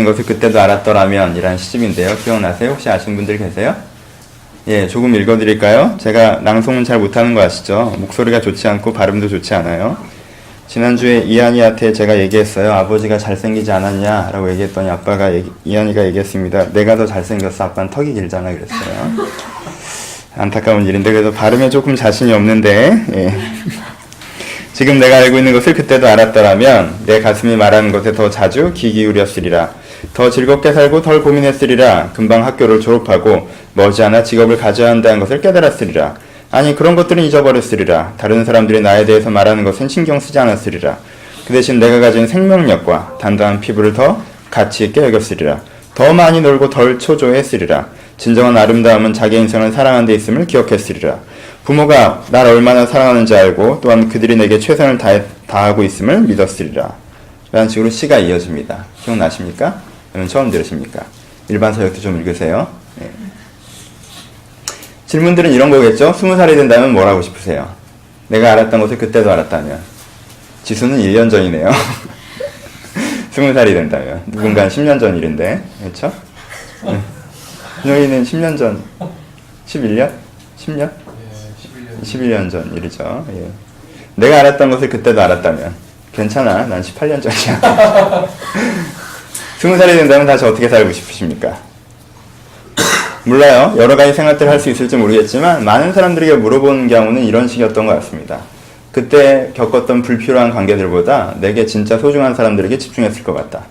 있는 것을 그때도 알았더라면 이란 시집인데요. 기억나세요? 혹시 아시는 분들 계세요? 예, 조금 읽어드릴까요? 제가 낭송은 잘 못하는 거 아시죠? 목소리가 좋지 않고 발음도 좋지 않아요. 지난주에 이한이한테 제가 얘기했어요. 아버지가 잘생기지 않았냐? 라고 얘기했더니 아빠가 이한이가 얘기했습니다. 내가 더 잘생겼어. 아빠는 턱이 길잖아. 그랬어요. 안타까운 일인데 그래도 발음에 조금 자신이 없는데 예. 지금 내가 알고 있는 것을 그때도 알았더라면 내 가슴이 말하는 것에 더 자주 귀 기울였으리라. 더 즐겁게 살고 덜 고민했으리라. 금방 학교를 졸업하고 머지않아 직업을 가져야 한다는 것을 깨달았으리라. 아니 그런 것들은 잊어버렸으리라. 다른 사람들이 나에 대해서 말하는 것은 신경 쓰지 않았으리라. 그 대신 내가 가진 생명력과 단단한 피부를 더 가치 있게 여겼으리라. 더 많이 놀고 덜 초조했으리라. 진정한 아름다움은 자기 인생을 사랑하는 데 있음을 기억했으리라. 부모가 날 얼마나 사랑하는지 알고 또한 그들이 내게 최선을 다하고 있음을 믿었으리라. 라는 식으로 시가 이어집니다. 기억나십니까? 여러분 처음 들으십니까? 일반 서적도 좀 읽으세요. 네. 질문들은 이런 거겠죠? 20살이 된다면 뭘 하고 싶으세요? 내가 알았던 것을 그때도 알았다면. 지수는 1년 전이네요. 20살이 된다면. 누군가는 10년 전 일인데. 그렇죠? 네. 너희는 10년 전, 11년? 10년? 11년 전 일이죠. 예. 내가 알았던 것을 그때도 알았다면. 괜찮아. 난 18년 전이야. 20살이 된다면 다시 어떻게 살고 싶으십니까? 몰라요. 여러 가지 생각들을 할 수 있을지 모르겠지만 많은 사람들에게 물어보는 경우는 이런 식이었던 것 같습니다. 그때 겪었던 불필요한 관계들보다 내게 진짜 소중한 사람들에게 집중했을 것 같다.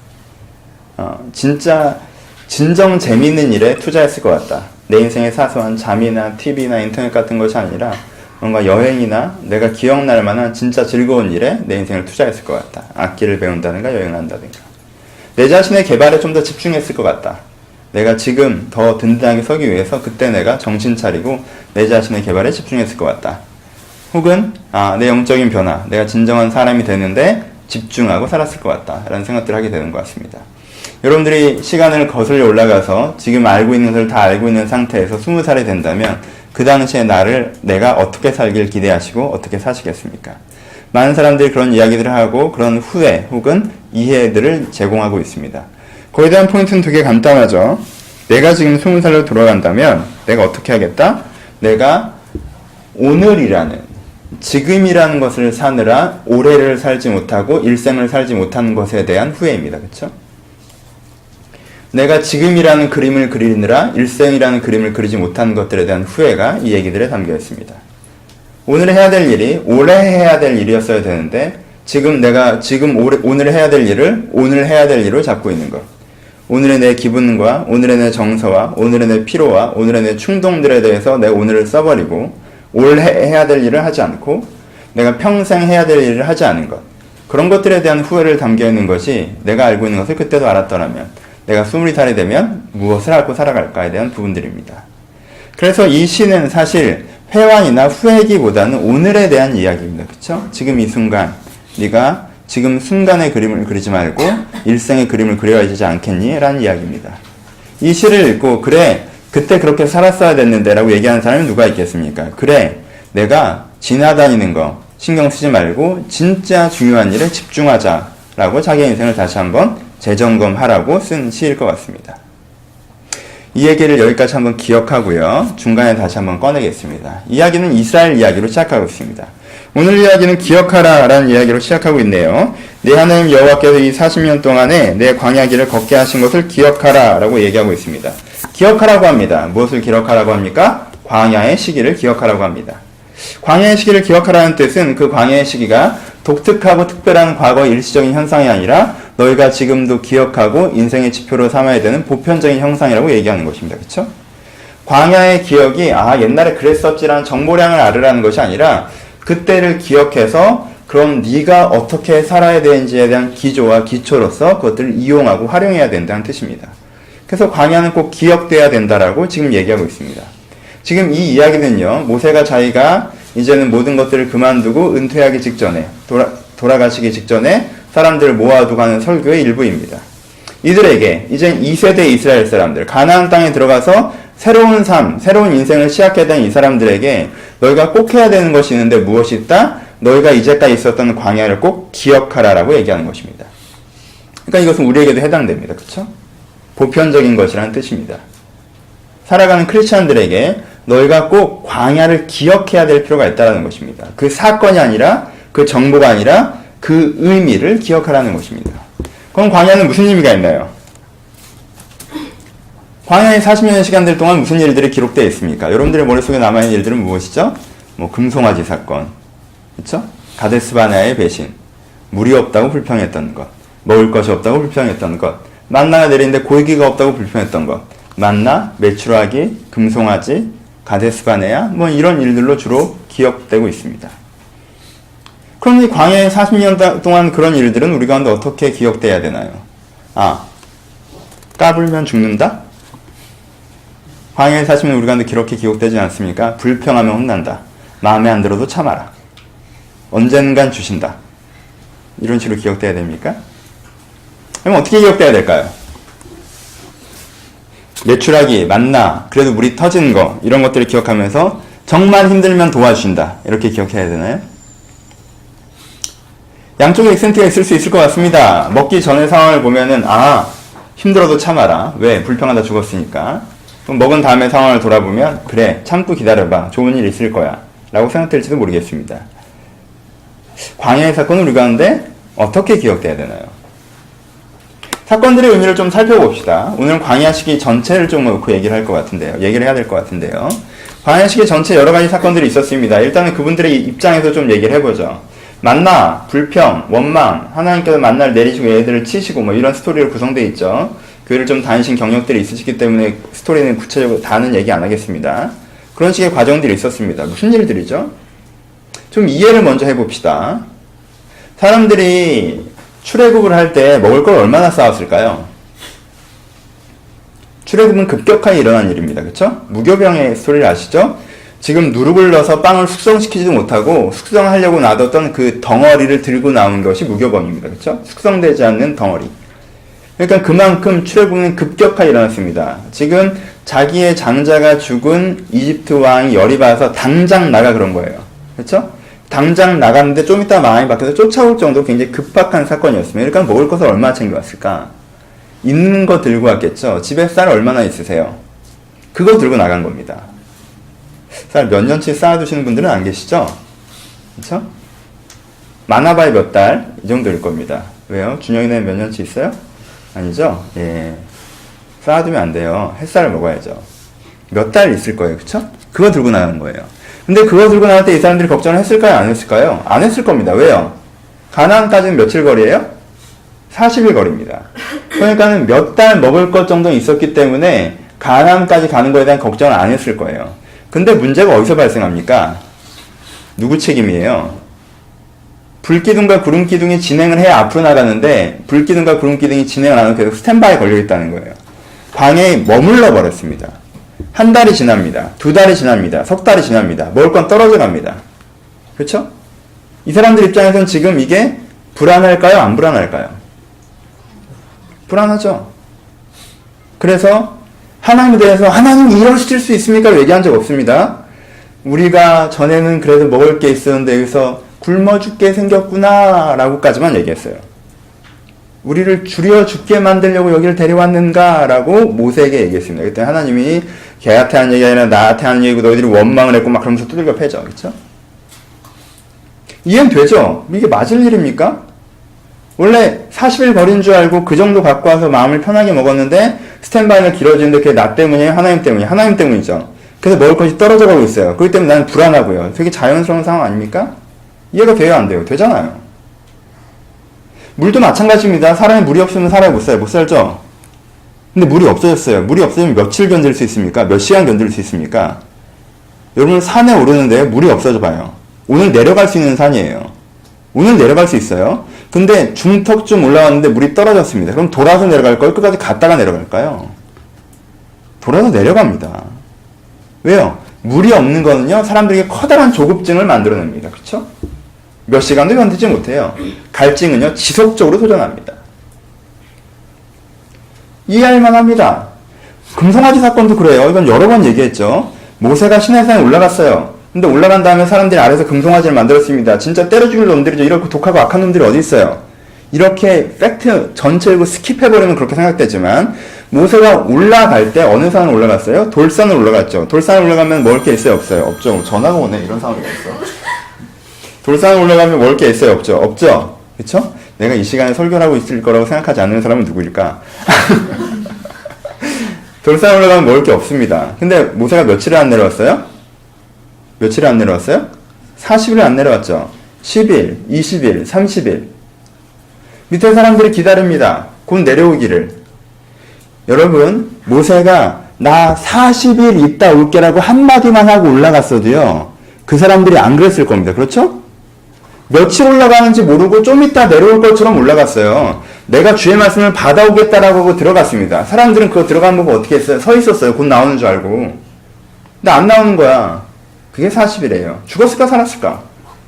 진정 재미있는 일에 투자했을 것 같다. 내 인생의 사소한 잠이나 TV나 인터넷 같은 것이 아니라 뭔가 여행이나 내가 기억날 만한 진짜 즐거운 일에 내 인생을 투자했을 것 같다. 악기를 배운다든가 여행을 한다든가. 내 자신의 개발에 좀 더 집중했을 것 같다. 내가 지금 더 든든하게 서기 위해서 그때 내가 정신 차리고 내 자신의 개발에 집중했을 것 같다. 혹은 내 영적인 변화, 내가 진정한 사람이 되는데 집중하고 살았을 것 같다. 라는 생각들을 하게 되는 것 같습니다. 여러분들이 시간을 거슬려 올라가서 지금 알고 있는 것을 다 알고 있는 상태에서 20살이 된다면 그 당시에 내가 어떻게 살길 기대하시고 어떻게 사시겠습니까? 많은 사람들이 그런 이야기들을 하고 그런 후회 혹은 이해들을 제공하고 있습니다. 거기에 대한 포인트는 되게 간단하죠. 내가 지금 20살로 돌아간다면 내가 어떻게 하겠다? 내가 오늘이라는 지금이라는 것을 사느라 올해를 살지 못하고 일생을 살지 못하는 것에 대한 후회입니다. 그렇죠? 내가 지금이라는 그림을 그리느라 일생이라는 그림을 그리지 못하는 것들에 대한 후회가 이 얘기들에 담겨 있습니다. 오늘 해야 될 일이 올해 해야 될 일이었어야 되는데 오늘 해야 될 일을 오늘 해야 될 일로 잡고 있는 것. 오늘의 내 기분과 오늘의 내 정서와 오늘의 내 피로와 오늘의 내 충동들에 대해서 내 오늘을 써버리고 올해 해야 될 일을 하지 않고 내가 평생 해야 될 일을 하지 않은 것. 그런 것들에 대한 후회를 담겨 있는 것이 내가 알고 있는 것을 그때도 알았더라면 내가 20살이 되면 무엇을 하고 살아갈까에 대한 부분들입니다. 그래서 이 시는 사실 회환이나 후회기보다는 오늘에 대한 이야기입니다. 그렇죠? 지금 이 순간 네가 지금 순간의 그림을 그리지 말고 일생의 그림을 그려야 되지 않겠니? 라는 이야기입니다. 이 시를 읽고 그래 그때 그렇게 살았어야 됐는데 라고 얘기하는 사람이 누가 있겠습니까? 그래 내가 지나다니는 거 신경 쓰지 말고 진짜 중요한 일에 집중하자 라고 자기 인생을 다시 한번 재점검하라고 쓴 시일 것 같습니다. 이 얘기를 여기까지 한번 기억하고요. 중간에 다시 한번 꺼내겠습니다. 이야기는 이스라엘 이야기로 시작하고 있습니다. 오늘 이야기는 기억하라 라는 이야기로 시작하고 있네요. 내 하나님 여호와께서 이 40년 동안에 내 광야길을 걷게 하신 것을 기억하라 라고 얘기하고 있습니다. 기억하라고 합니다. 무엇을 기억하라고 합니까? 광야의 시기를 기억하라고 합니다. 광야의 시기를 기억하라는 뜻은 그 광야의 시기가 독특하고 특별한 과거 일시적인 현상이 아니라 너희가 지금도 기억하고 인생의 지표로 삼아야 되는 보편적인 형상이라고 얘기하는 것입니다. 그렇죠? 광야의 기억이 옛날에 그랬었지라는 정보량을 알으라는 것이 아니라 그때를 기억해서 그럼 네가 어떻게 살아야 되는지에 대한 기조와 기초로서 그것들을 이용하고 활용해야 된다는 뜻입니다. 그래서 광야는 꼭 기억돼야 된다라고 지금 얘기하고 있습니다. 지금 이 이야기는요, 모세가 자기가 이제는 모든 것들을 그만두고 은퇴하기 직전에 돌아가시기 직전에 사람들을 모아두고 하는 설교의 일부입니다. 이들에게 이제 2세대 이스라엘 사람들, 가나안 땅에 들어가서 새로운 삶, 새로운 인생을 시작해야 되는 이 사람들에게 너희가 꼭 해야 되는 것이 있는데 무엇이 있다? 너희가 이제까지 있었던 광야를 꼭 기억하라라고 얘기하는 것입니다. 그러니까 이것은 우리에게도 해당됩니다. 그렇죠? 보편적인 것이라는 뜻입니다. 살아가는 크리스천들에게 너희가 꼭 광야를 기억해야 될 필요가 있다는 것입니다. 그 사건이 아니라 그 정보가 아니라 그 의미를 기억하라는 것입니다. 그럼 광야는 무슨 의미가 있나요? 광야의 40년의 시간들 동안 무슨 일들이 기록되어 있습니까? 여러분들의 머릿속에 남아있는 일들은 무엇이죠? 뭐 금송아지 사건, 그렇죠? 가데스바네아의 배신, 물이 없다고 불평했던 것, 먹을 것이 없다고 불평했던 것, 만나가 내리는데 고기가 없다고 불평했던 것, 만나, 메추라기, 금송아지, 가데스바네아 뭐 이런 일들로 주로 기억되고 있습니다. 그럼 이 광야의 40년 동안 그런 일들은 우리 가운데 어떻게 기억돼야 되나요? 까불면 죽는다? 광야의 40년 우리 가운데 그렇게 기억되지 않습니까? 불평하면 혼난다. 마음에 안 들어도 참아라. 언젠간 주신다. 이런 식으로 기억돼야 됩니까? 그럼 어떻게 기억돼야 될까요? 메추라기, 만나, 그래도 물이 터진 거 이런 것들을 기억하면서 정말 힘들면 도와주신다. 이렇게 기억해야 되나요? 양쪽에 액센트가 있을 수 있을 것 같습니다. 먹기 전의 상황을 보면은 힘들어도 참아라. 왜? 불평하다 죽었으니까. 그럼 먹은 다음에 상황을 돌아보면 그래 참고 기다려봐. 좋은 일 있을 거야. 라고 생각될지도 모르겠습니다. 광야의 사건은 우리 가운데 어떻게 기억돼야 되나요? 사건들의 의미를 좀 살펴봅시다. 오늘은 광야 시기 전체를 좀 놓고 얘기를 할 것 같은데요. 얘기를 해야 될 것 같은데요. 광야 시기 전체 여러 가지 사건들이 있었습니다. 일단은 그분들의 입장에서 좀 얘기를 해보죠. 만나, 불평, 원망, 하나님께서 만나를 내리시고 얘들을 치시고 뭐 이런 스토리로 구성되어 있죠. 교회를 좀 다니신 경력들이 있으시기 때문에 스토리는 구체적으로 다는 얘기 안 하겠습니다. 그런 식의 과정들이 있었습니다. 무슨 일들이죠? 좀 이해를 먼저 해봅시다. 사람들이 출애굽을 할 때 먹을 걸 얼마나 쌓았을까요? 출애굽은 급격하게 일어난 일입니다. 그렇죠? 무교병의 스토리를 아시죠? 지금 누룩을 넣어서 빵을 숙성시키지도 못하고 숙성하려고 놔뒀던 그 덩어리를 들고 나온 것이 무교병입니다. 그렇죠? 숙성되지 않는 덩어리. 그러니까 그만큼 출애굽은 급격하게 일어났습니다. 지금 자기의 장자가 죽은 이집트 왕이 열이 받아서 당장 나가 그런 거예요. 그렇죠? 당장 나갔는데 좀 이따 마음이 바뀌어서 쫓아올 정도로 굉장히 급박한 사건이었습니다. 그러니까 먹을 것을 얼마나 챙겨왔을까? 있는 거 들고 왔겠죠? 집에 쌀 얼마나 있으세요? 그거 들고 나간 겁니다. 쌀 몇 년치 쌓아두시는 분들은 안 계시죠? 그렇죠? 많아봐야 몇 달? 이 정도일 겁니다. 왜요? 준영이는 몇 년치 있어요? 아니죠? 예. 쌓아두면 안 돼요. 햇살을 먹어야죠. 몇 달 있을 거예요. 그쵸? 그거 들고 나가는 거예요. 근데 그거 들고 나갈 때 이 사람들이 걱정을 했을까요? 안 했을까요? 안 했을 겁니다. 왜요? 가나안까지는 며칠 거리예요? 40일 거리입니다. 그러니까는 몇 달 먹을 것 정도는 있었기 때문에 가나안까지 가는 거에 대한 걱정을 안 했을 거예요. 근데 문제가 어디서 발생합니까? 누구 책임이에요? 불기둥과 구름기둥이 진행을 해야 앞으로 나가는데 불기둥과 구름기둥이 진행을 안 하고 계속 스탠바이에 걸려있다는 거예요. 광야에 머물러 버렸습니다. 한 달이 지납니다. 두 달이 지납니다. 석 달이 지납니다. 먹을 건 떨어져 갑니다. 그렇죠? 이 사람들 입장에서는 지금 이게 불안할까요? 안 불안할까요? 불안하죠. 그래서 하나님에 대해서 하나님 이러실 수 있습니까? 얘기한 적 없습니다. 우리가 전에는 그래도 먹을 게 있었는데 여기서 굶어 죽게 생겼구나 라고까지만 얘기했어요. 우리를 줄여 죽게 만들려고 여기를 데려왔는가 라고 모세에게 얘기했습니다. 그때 하나님이 걔한테 하는 얘기가 아니라 나한테 하는 얘기고 너희들이 원망을 했고 막 그러면서 두들겨 패죠. 그렇죠? 이해는 되죠? 이게 맞을 일입니까? 원래 40일 거리인 줄 알고 그 정도 갖고 와서 마음을 편하게 먹었는데 스탠바이가 길어지는데 그게 나 때문이에요? 하나님 때문이에요? 하나님 때문이죠. 그래서 먹을 것이 떨어져 가고 있어요. 그렇기 때문에 나는 불안하고요. 되게 자연스러운 상황 아닙니까? 이해가 돼요? 안 돼요? 되잖아요. 물도 마찬가지입니다. 사람이 물이 없으면 살아야 못 살아요. 못 살죠? 근데 물이 없어졌어요. 물이 없어지면 며칠 견딜 수 있습니까? 몇 시간 견딜 수 있습니까? 여러분 산에 오르는데 물이 없어져 봐요. 오늘 내려갈 수 있는 산이에요. 오늘 내려갈 수 있어요. 근데 중턱쯤 올라왔는데 물이 떨어졌습니다. 그럼 돌아서 내려갈까요? 끝까지 갔다가 내려갈까요? 돌아서 내려갑니다. 왜요? 물이 없는 거는요, 사람들에게 커다란 조급증을 만들어냅니다. 그렇죠? 몇 시간도 견디지 못해요. 갈증은요, 지속적으로 도전합니다. 이해할 만합니다. 금송아지 사건도 그래요. 이건 여러 번 얘기했죠. 모세가 시내산에 올라갔어요. 근데 올라간 다음에 사람들이 아래서 금송아지를 만들었습니다. 진짜 때려 죽일 놈들이죠. 이렇게 독하고 악한 놈들이 어디 있어요? 이렇게 팩트 전체를 스킵해버리면 그렇게 생각되지만 모세가 올라갈 때 어느 산을 올라갔어요? 돌산을 올라갔죠. 돌산을 올라가면 먹을 게 있어요? 없어요? 없죠. 전화가 오네. 이런 상황이 있어. 돌산을 올라가면 먹을 게 있어요? 없죠? 없죠. 그쵸? 내가 이 시간에 설교를 하고 있을 거라고 생각하지 않는 사람은 누구일까? 돌산을 올라가면 먹을 게 없습니다. 근데 모세가 며칠을 안 내려왔어요? 며칠을 안 내려왔어요? 40일 안 내려왔죠. 10일, 20일, 30일. 밑에 사람들이 기다립니다. 곧 내려오기를. 여러분, 모세가 나 40일 있다 올게라고 한마디만 하고 올라갔어도요. 그 사람들이 안 그랬을 겁니다. 그렇죠? 며칠 올라가는지 모르고 좀 이따 내려올 것처럼 올라갔어요. 내가 주의 말씀을 받아오겠다라고 하고 들어갔습니다. 사람들은 그거 들어간 거 보고 어떻게 했어요? 서 있었어요. 곧 나오는 줄 알고. 근데 안 나오는 거야. 그게 40이래요. 죽었을까 살았을까?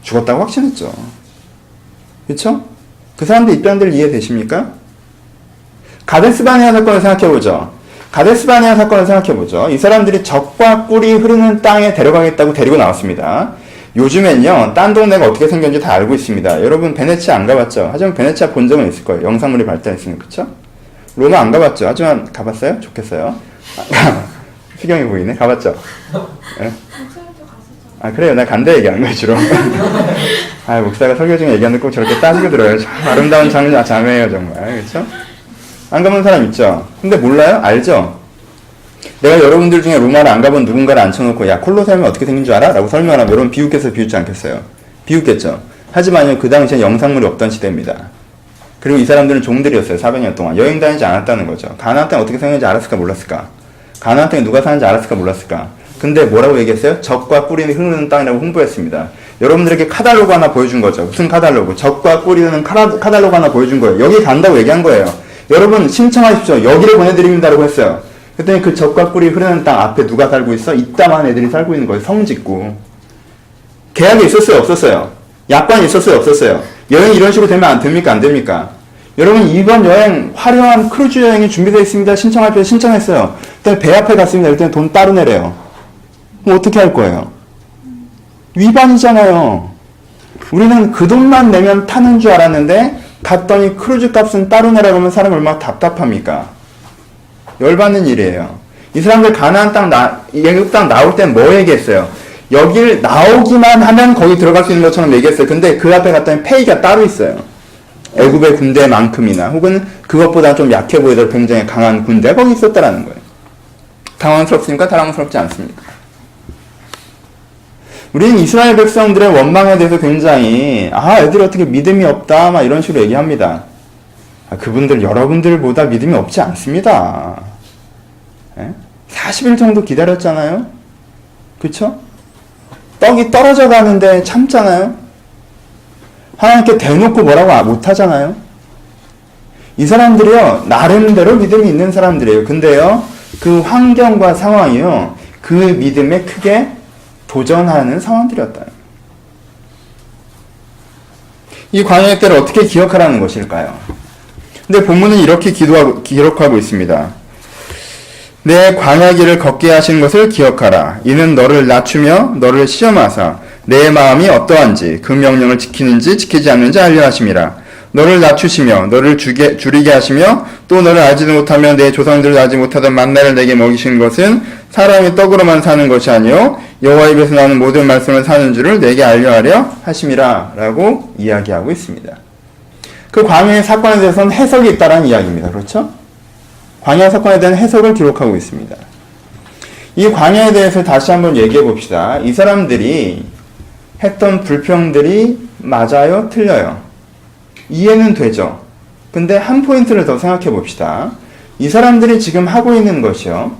죽었다고 확신했죠. 그렇죠? 그 사람들 입장들 이해되십니까? 가데스바네아 사건을 생각해보죠. 가데스바네아 사건을 생각해보죠. 이 사람들이 젖과 꿀이 흐르는 땅에 데려가겠다고 데리고 나왔습니다. 요즘엔요, 딴 동네가 어떻게 생겼는지 다 알고 있습니다. 여러분, 베네치아 안 가봤죠? 하지만 베네치아 본 적은 있을 거예요. 영상물이 발달했으면, 그쵸? 로마 안 가봤죠? 하지만 가봤어요? 좋겠어요. 수경이 보이네? 가봤죠? 네? 아, 그래요. 나 간다 얘기하는 거예요, 주로. 아, 목사가 설교 중에 얘기하는데 꼭 저렇게 따지게 들어요. 참 아름다운 자매예요, 정말. 그쵸? 안 가본 사람 있죠? 근데 몰라요? 알죠? 내가 여러분들 중에 로마를 안 가본 누군가를 앉혀놓고 야 콜로세움이 어떻게 생긴 줄 알아? 라고 설명하면 여러분 비웃겠어요? 비웃지 않겠어요? 비웃겠죠? 하지만요 그 당시엔 영상물이 없던 시대입니다. 그리고 이 사람들은 종들이었어요. 400년 동안 여행 다니지 않았다는 거죠. 가나안 땅이 어떻게 생겼는지 알았을까 몰랐을까? 가나안 땅에 누가 사는지 알았을까 몰랐을까? 근데 뭐라고 얘기했어요? 젖과 꿀이 흐르는 땅이라고 홍보했습니다. 여러분들에게 카달로그 하나 보여준 거죠. 무슨 카달로그? 젖과 꿀이 흐르는 카달로그 하나 보여준 거예요. 여기 간다고 얘기한 거예요. 여러분 신청하십시오. 여기를 보내드립니다라고 했어요. 그랬더니 그 젖과 꿀이 흐르는 땅 앞에 누가 살고 있어? 이따만 애들이 살고 있는 거예요. 성 짓고. 계약이 있었어요? 없었어요? 약관이 있었어요? 없었어요? 여행이 이런 식으로 되면 안 됩니까? 안 됩니까? 여러분 이번 여행 화려한 크루즈 여행이 준비되어 있습니다. 신청할 때 신청했어요. 그때 배 앞에 갔습니다. 그랬더니 돈 따로 내래요. 그럼 어떻게 할 거예요? 위반이잖아요. 우리는 그 돈만 내면 타는 줄 알았는데 갔더니 크루즈 값은 따로 내라고 하면 사람 얼마나 답답합니까? 열받는 일이에요. 이 사람들 가나안 땅, 애굽 땅 나올 땐 뭐 얘기했어요? 여길 나오기만 하면 거기 들어갈 수 있는 것처럼 얘기했어요. 근데 그 앞에 갔더니 페이가 따로 있어요. 애굽의 군대만큼이나 혹은 그것보다 좀 약해 보이더라도 굉장히 강한 군대가 거기 있었다라는 거예요. 당황스럽습니까? 당황스럽지 않습니까? 우리는 이스라엘 백성들의 원망에 대해서 굉장히 애들이 어떻게 믿음이 없다 막 이런 식으로 얘기합니다. 그분들 여러분들보다 믿음이 없지 않습니다. 40일 정도 기다렸잖아요. 그쵸? 떡이 떨어져 가는데 참잖아요. 하나님께 대놓고 뭐라고 못하잖아요. 이 사람들이요 나름대로 믿음이 있는 사람들이에요. 근데요 그 환경과 상황이요 그 믿음에 크게 도전하는 상황들이었다. 이 광야의 때를 어떻게 기억하라는 것일까요? 근데 본문은 이렇게 기록하고 있습니다. 내 광야길을 걷게 하신 것을 기억하라. 이는 너를 낮추며 너를 시험하사 내 마음이 어떠한지 그 명령을 지키는지 지키지 않는지 알려 하심이라. 너를 낮추시며 너를 줄이게 하시며 또 너를 알지도 못하며 내 조상들을 알지 못하던 만나를 내게 먹이신 것은 사람이 떡으로만 사는 것이 아니요 여호와 입에서 나오는 모든 말씀을 사는 줄을 내게 알려하려 하심이라 라고 이야기하고 있습니다. 그 광야의 사건에 대해서는 해석이 있다라는 이야기입니다. 그렇죠? 광야 사건에 대한 해석을 기록하고 있습니다. 이 광야에 대해서 다시 한번 얘기해 봅시다. 이 사람들이 했던 불평들이 맞아요? 틀려요? 이해는 되죠? 근데 한 포인트를 더 생각해 봅시다. 이 사람들이 지금 하고 있는 것이요.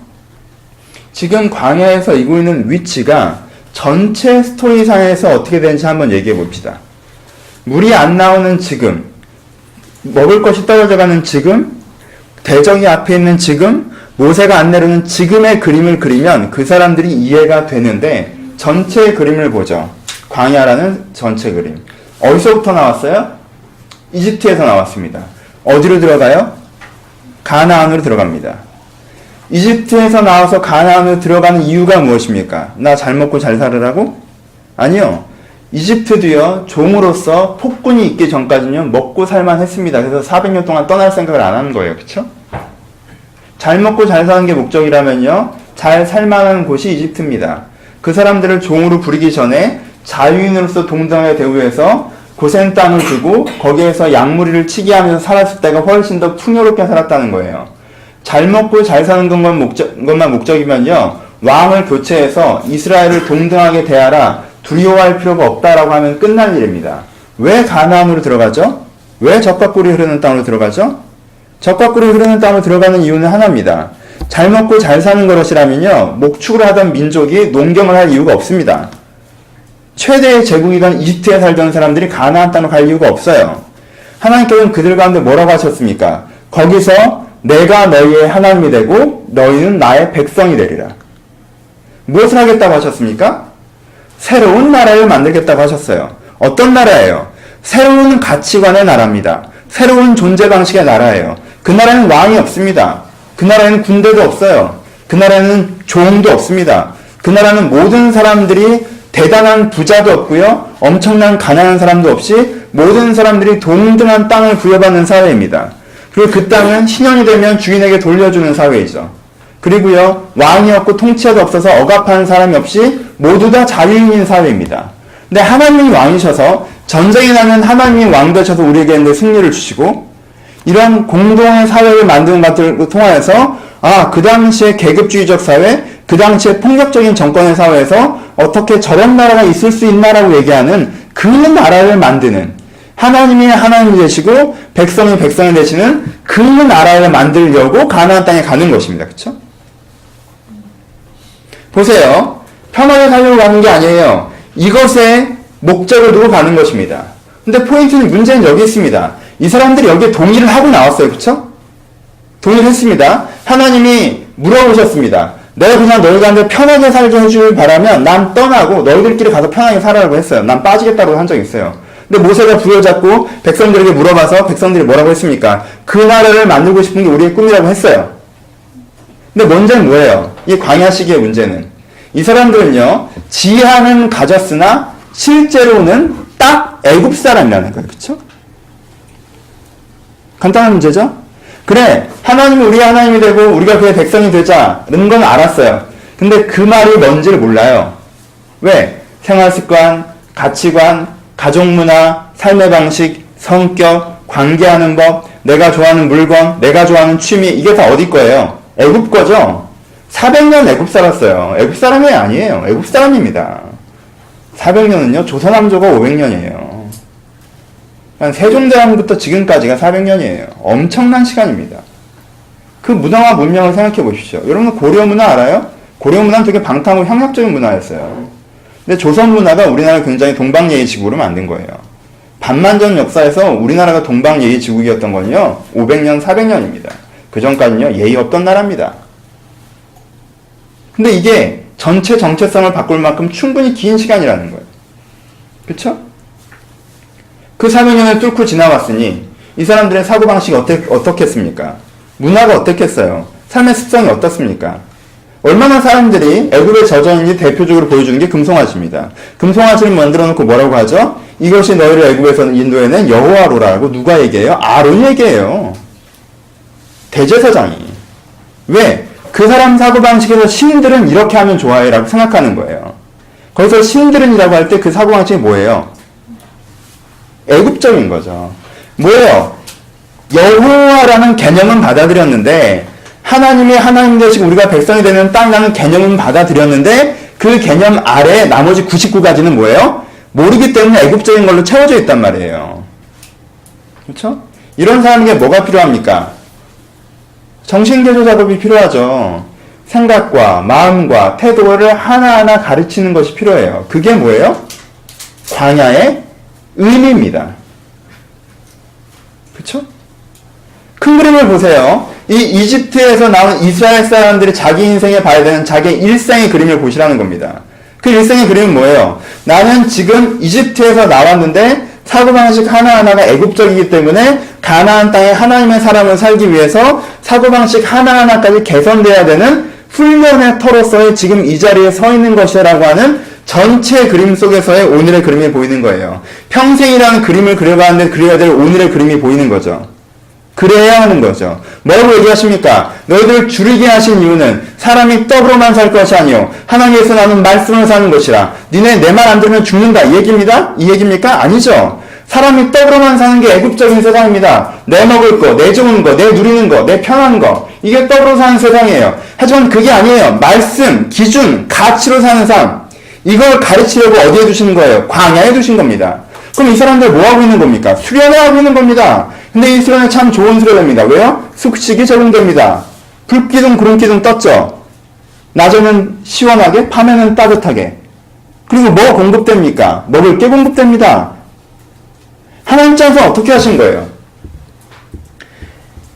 지금 광야에서 이고 있는 위치가 전체 스토리상에서 어떻게 되는지 한번 얘기해 봅시다. 물이 안 나오는 지금, 먹을 것이 떨어져가는 지금, 대적이 앞에 있는 지금, 모세가 안 내려오는 지금의 그림을 그리면 그 사람들이 이해가 되는데 전체 그림을 보죠. 광야라는 전체 그림. 어디서부터 나왔어요? 이집트에서 나왔습니다. 어디로 들어가요? 가나안으로 들어갑니다. 이집트에서 나와서 가나안으로 들어가는 이유가 무엇입니까? 나 잘 먹고 잘 살으라고? 아니요. 이집트도요, 종으로서 폭군이 있기 전까지는 먹고 살만 했습니다. 그래서 400년 동안 떠날 생각을 안 하는 거예요. 그쵸? 잘 먹고 잘 사는 게 목적이라면요, 잘 살만한 곳이 이집트입니다. 그 사람들을 종으로 부리기 전에 자유인으로서 동등하게 대우해서 고센 땅을 주고 거기에서 양무리를 치게 하면서 살았을 때가 훨씬 더 풍요롭게 살았다는 거예요. 잘 먹고 잘 사는 것만 목적이면요, 왕을 교체해서 이스라엘을 동등하게 대하라, 두려워할 필요가 없다라고 하면 끝날 일입니다. 왜 가나안으로 들어가죠? 왜 젖과 꿀이 흐르는 땅으로 들어가죠? 젖과 꿀이 흐르는 땅으로 들어가는 이유는 하나입니다. 잘 먹고 잘 사는 것이라면요, 목축을 하던 민족이 농경을 할 이유가 없습니다. 최대의 제국이던 이집트에 살던 사람들이 가나안 땅으로 갈 이유가 없어요. 하나님께서는 그들 가운데 뭐라고 하셨습니까? 거기서 내가 너희의 하나님이 되고 너희는 나의 백성이 되리라. 무엇을 하겠다고 하셨습니까? 새로운 나라를 만들겠다고 하셨어요. 어떤 나라예요? 새로운 가치관의 나라입니다. 새로운 존재 방식의 나라예요. 그 나라에는 왕이 없습니다. 그 나라에는 군대도 없어요. 그 나라에는 종도 없습니다. 그 나라는 모든 사람들이 대단한 부자도 없고요, 엄청난 가난한 사람도 없이 모든 사람들이 동등한 땅을 부여받는 사회입니다. 그리고 그 땅은 신년이 되면 주인에게 돌려주는 사회이죠. 그리고요, 왕이 없고 통치자도 없어서 억압하는 사람이 없이 모두 다 자유인인 사회입니다. 근데 하나님이 왕이셔서 전쟁이 나면 하나님이 왕 되셔서 우리에게 승리를 주시고, 이런 공동의 사회를 만드는 것들을 통하여서 그 당시에 계급주의적 사회, 그 당시에 폭력적인 정권의 사회에서 어떻게 저런 나라가 있을 수 있나라고 얘기하는 그 나라를 만드는, 하나님이 하나님이 되시고 백성이 백성이 되시는 그 나라를 만들려고 가나안 땅에 가는 것입니다. 그렇죠? 보세요. 편하게 살려고 가는 게 아니에요. 이것에 목적을 두고 가는 것입니다. 근데 포인트는, 문제는 여기 있습니다. 이 사람들이 여기에 동의를 하고 나왔어요. 그렇죠? 동의를 했습니다. 하나님이 물어보셨습니다. 내가 그냥 너희가 편하게 살게 해주길 바라면 난 떠나고 너희들끼리 가서 편하게 살아라고 했어요. 난 빠지겠다고 한 적이 있어요. 근데 모세가 부여잡고 백성들에게 물어봐서 백성들이 뭐라고 했습니까? 그 나라를 만들고 싶은 게 우리의 꿈이라고 했어요. 근데 문제는 뭐예요? 이 광야 시기의 문제는, 이 사람들은요, 지하는 가졌으나 실제로는 딱 애굽 사람이라는 거예요. 그렇죠? 간단한 문제죠? 그래, 하나님이 우리의 하나님이 되고 우리가 그의 백성이 되자는 건 알았어요. 근데 그 말이 뭔지를 몰라요. 왜? 생활습관, 가치관, 가족문화, 삶의 방식, 성격, 관계하는 법, 내가 좋아하는 물건, 내가 좋아하는 취미, 이게 다 어디 거예요? 애굽 거죠? 400년 애굽 살았어요. 애굽 사람이 아니에요. 애굽 사람입니다. 400년은요, 조선왕조가 500년이에요. 세종대왕부터 지금까지가 400년이에요. 엄청난 시간입니다. 그 문화와 문명을 생각해 보십시오. 여러분 고려 문화 알아요? 고려 문화는 되게 방탕하고 향락적인 문화였어요. 근데 조선 문화가 우리나라를 굉장히 동방예의지국으로 만든 거예요. 반만전 역사에서 우리나라가 동방예의지국이었던 건요, 500년, 400년입니다. 그 전까지는요, 예의 없던 나라입니다. 근데 이게 전체 정체성을 바꿀 만큼 충분히 긴 시간이라는 거예요. 그쵸? 그 400년을 뚫고 지나왔으니 이 사람들의 사고방식이 어떻겠습니까? 문화가 어떻겠어요? 삶의 습성이 어떻습니까? 얼마나 사람들이 애굽의 저전인지 대표적으로 보여주는 게 금송아지입니다. 금송아지를 만들어 놓고 뭐라고 하죠? 이것이 너희를 애굽에서 인도해낸 여호와로라고 누가 얘기해요? 아론이 얘기해요. 대제사장이. 왜? 그 사람 사고방식에서 신들은 이렇게 하면 좋아해 라고 생각하는 거예요. 거기서 신들은이라고 할 때 그 사고방식이 뭐예요? 애굽적인 거죠. 뭐예요? 여호와라는 개념은 받아들였는데, 하나님이 하나님 되시고 우리가 백성이 되는 땅이라는 개념은 받아들였는데, 그 개념 아래 나머지 99가지는 뭐예요? 모르기 때문에 애굽적인 걸로 채워져 있단 말이에요. 그렇죠? 이런 사람에게 뭐가 필요합니까? 정신개조 작업이 필요하죠. 생각과 마음과 태도를 하나하나 가르치는 것이 필요해요. 그게 뭐예요? 광야의 의미입니다. 그쵸? 큰 그림을 보세요. 이 이집트에서 나온 이스라엘 사람들이 자기 인생에 봐야 되는 자기의 일생의 그림을 보시라는 겁니다. 그 일생의 그림은 뭐예요? 나는 지금 이집트에서 나왔는데 사고방식 하나하나가 애굽적이기 때문에 가나안 땅에 하나님의 사람을 살기 위해서 사고방식 하나하나까지 개선돼야 되는 훈련의 터로서의 지금 이 자리에 서 있는 것이라고 하는 전체 그림 속에서의 오늘의 그림이 보이는 거예요. 평생이라는 그림을 그려가는데 그려야 될 오늘의 그림이 보이는 거죠. 그래야 하는 거죠. 뭐라고 얘기하십니까? 너희들 줄이게 하신 이유는 사람이 떡으로만 살 것이 아니요 하나님께서 나는 말씀으로 사는 것이라. 니네 내 말 안 들으면 죽는다. 이 얘기입니다? 이 얘기입니까? 아니죠. 사람이 떡으로만 사는 게 애국적인 세상입니다. 내 먹을 거, 내 좋은 거, 내 누리는 거, 내 편한 거. 이게 떡으로 사는 세상이에요. 하지만 그게 아니에요. 말씀, 기준, 가치로 사는 삶. 이걸 가르치려고 어디에 두시는 거예요? 광야에 두신 겁니다. 그럼 이 사람들 뭐 하고 있는 겁니까? 수련회 하고 있는 겁니다. 근데 이 수련회 참 좋은 수련회입니다. 왜요? 숙식이 제공됩니다. 불기둥, 구름기둥 떴죠? 낮에는 시원하게, 밤에는 따뜻하게. 그리고 뭐 공급됩니까? 먹을 게 공급됩니다. 하나님 짜서 어떻게 하신 거예요?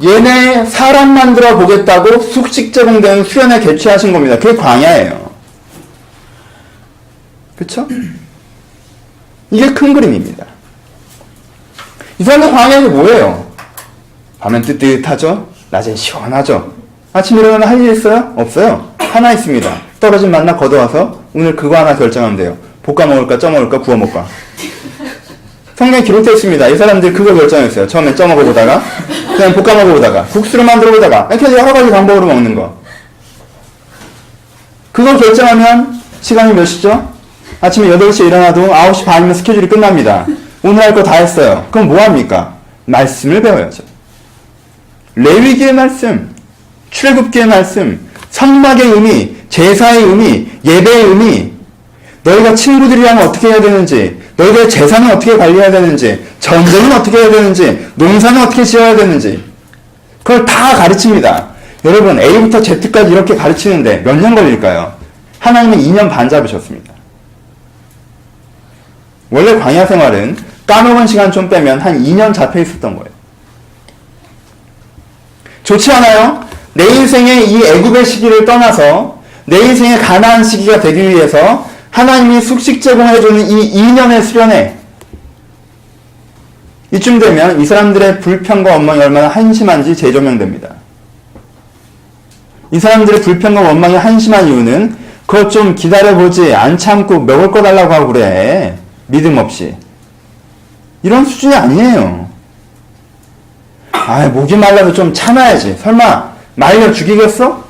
얘네 사람 만들어 보겠다고 숙식 제공되는 수련회 개최하신 겁니다. 그게 광야예요. 그쵸? 이게 큰 그림입니다. 이 사람들 광야에서 뭐예요? 밤엔 뜨뜻하죠? 낮엔 시원하죠? 아침 일어나면 할 일 있어요? 없어요. 하나 있습니다. 떨어진 만나 걷어와서 오늘 그거 하나 결정하면 돼요. 볶아 먹을까, 쪄 먹을까, 구워 먹을까. 성경에 기록되어 있습니다. 이 사람들 그거 결정했어요. 처음엔 쪄 먹어보다가, 그냥 볶아 먹어보다가, 국수를 만들어보다가, 이렇게 여러 가지 방법으로 먹는 거. 그거 결정하면 시간이 몇 시죠? 아침에 8시에 일어나도 9시 반이면 스케줄이 끝납니다. 오늘 할 거 다 했어요. 그럼 뭐 합니까? 말씀을 배워야죠. 레위기의 말씀, 출애굽기의 말씀, 성막의 의미, 제사의 의미, 예배의 의미, 너희가 친구들이랑 어떻게 해야 되는지, 너희들의 재산은 어떻게 관리해야 되는지, 전쟁은 어떻게 해야 되는지, 농사는 어떻게 지어야 되는지, 그걸 다 가르칩니다. 여러분, A부터 Z까지 이렇게 가르치는데 몇 년 걸릴까요? 하나님은 2년 반 잡으셨습니다. 원래 광야 생활은 까먹은 시간 좀 빼면 한 2년 잡혀 있었던 거예요. 좋지 않아요? 내 인생의 이 애굽의 시기를 떠나서 내 인생의 가나안 시기가 되기 위해서 하나님이 숙식 제공해주는 이 2년의 수련회, 이쯤 되면 이 사람들의 불평과 원망이 얼마나 한심한지 재조명됩니다. 이 사람들의 불평과 원망이 한심한 이유는 그것 좀 기다려보지, 안 참고 먹을 거 달라고 하고 그래. 믿음 없이. 이런 수준이 아니에요. 목이 말라도 좀 참아야지. 설마 말려 죽이겠어?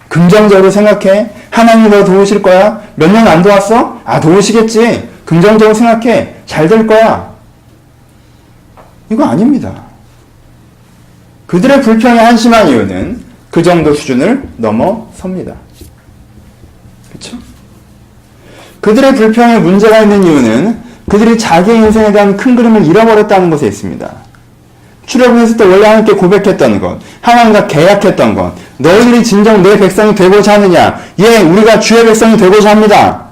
긍정적으로 생각해. 하나님이 너 도우실 거야. 몇 년 안 도왔어? 도우시겠지. 긍정적으로 생각해. 잘 될 거야. 이거 아닙니다. 그들의 불평이 한심한 이유는 그 정도 수준을 넘어섭니다. 그렇죠? 그들의 불평에 문제가 있는 이유는 그들이 자기의 인생에 대한 큰 그림을 잃어버렸다는 것에 있습니다. 출애굽했을 때 원래 하나님께 고백했던 것, 하나님과 계약했던 것, 너희들이 진정 내 백성이 되고자 하느냐? 예, 우리가 주의 백성이 되고자 합니다.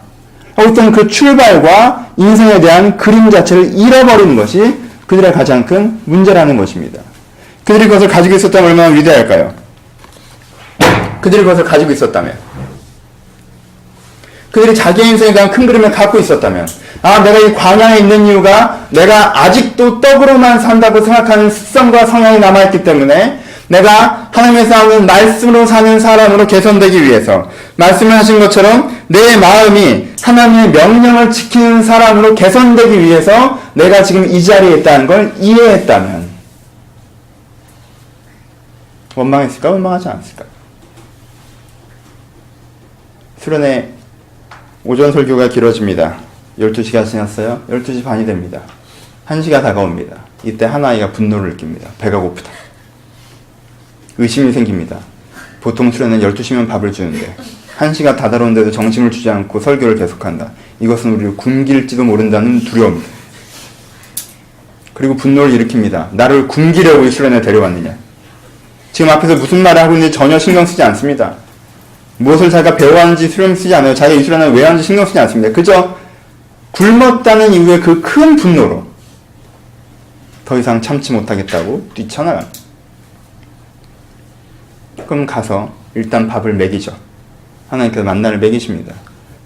어떤 그 출발과 인생에 대한 그림 자체를 잃어버리는 것이 그들의 가장 큰 문제라는 것입니다. 그들이 그것을 가지고 있었다면 얼마나 위대할까요? 그들이 그것을 가지고 있었다면, 그들이 자기의 인생에 대한 큰 그림을 갖고 있었다면, 내가 이 광야에 있는 이유가 내가 아직도 떡으로만 산다고 생각하는 습성과 성향이 남아있기 때문에 내가 하나님께서 하는 말씀으로 사는 사람으로 개선되기 위해서, 말씀을 하신 것처럼 내 마음이 하나님의 명령을 지키는 사람으로 개선되기 위해서 내가 지금 이 자리에 있다는 걸 이해했다면 원망했을까? 원망하지 않았을까? 수련회 오전 설교가 길어집니다. 12시가 지났어요. 12시 반이 됩니다. 1시가 다가옵니다. 이때 한 아이가 분노를 느낍니다. 배가 고프다. 의심이 생깁니다. 보통 수련은 12시면 밥을 주는데 1시가 다다로운데도 정심을 주지 않고 설교를 계속한다. 이것은 우리를 굶길지도 모른다는 두려움입니다. 그리고 분노를 일으킵니다. 나를 굶기려고 이 수련에 데려왔느냐. 지금 앞에서 무슨 말을 하고 있는지 전혀 신경 쓰지 않습니다. 무엇을 자기가 배워왔는지 신경 쓰지 않아요. 자기가 이 수련을 왜 하는지 신경 쓰지 않습니다. 그저 굶었다는 이유의 그 큰 분노로 더 이상 참지 못하겠다고 뛰쳐나갑니다. 그럼 가서 일단 밥을 먹이죠. 하나님께서 만나를 먹이십니다.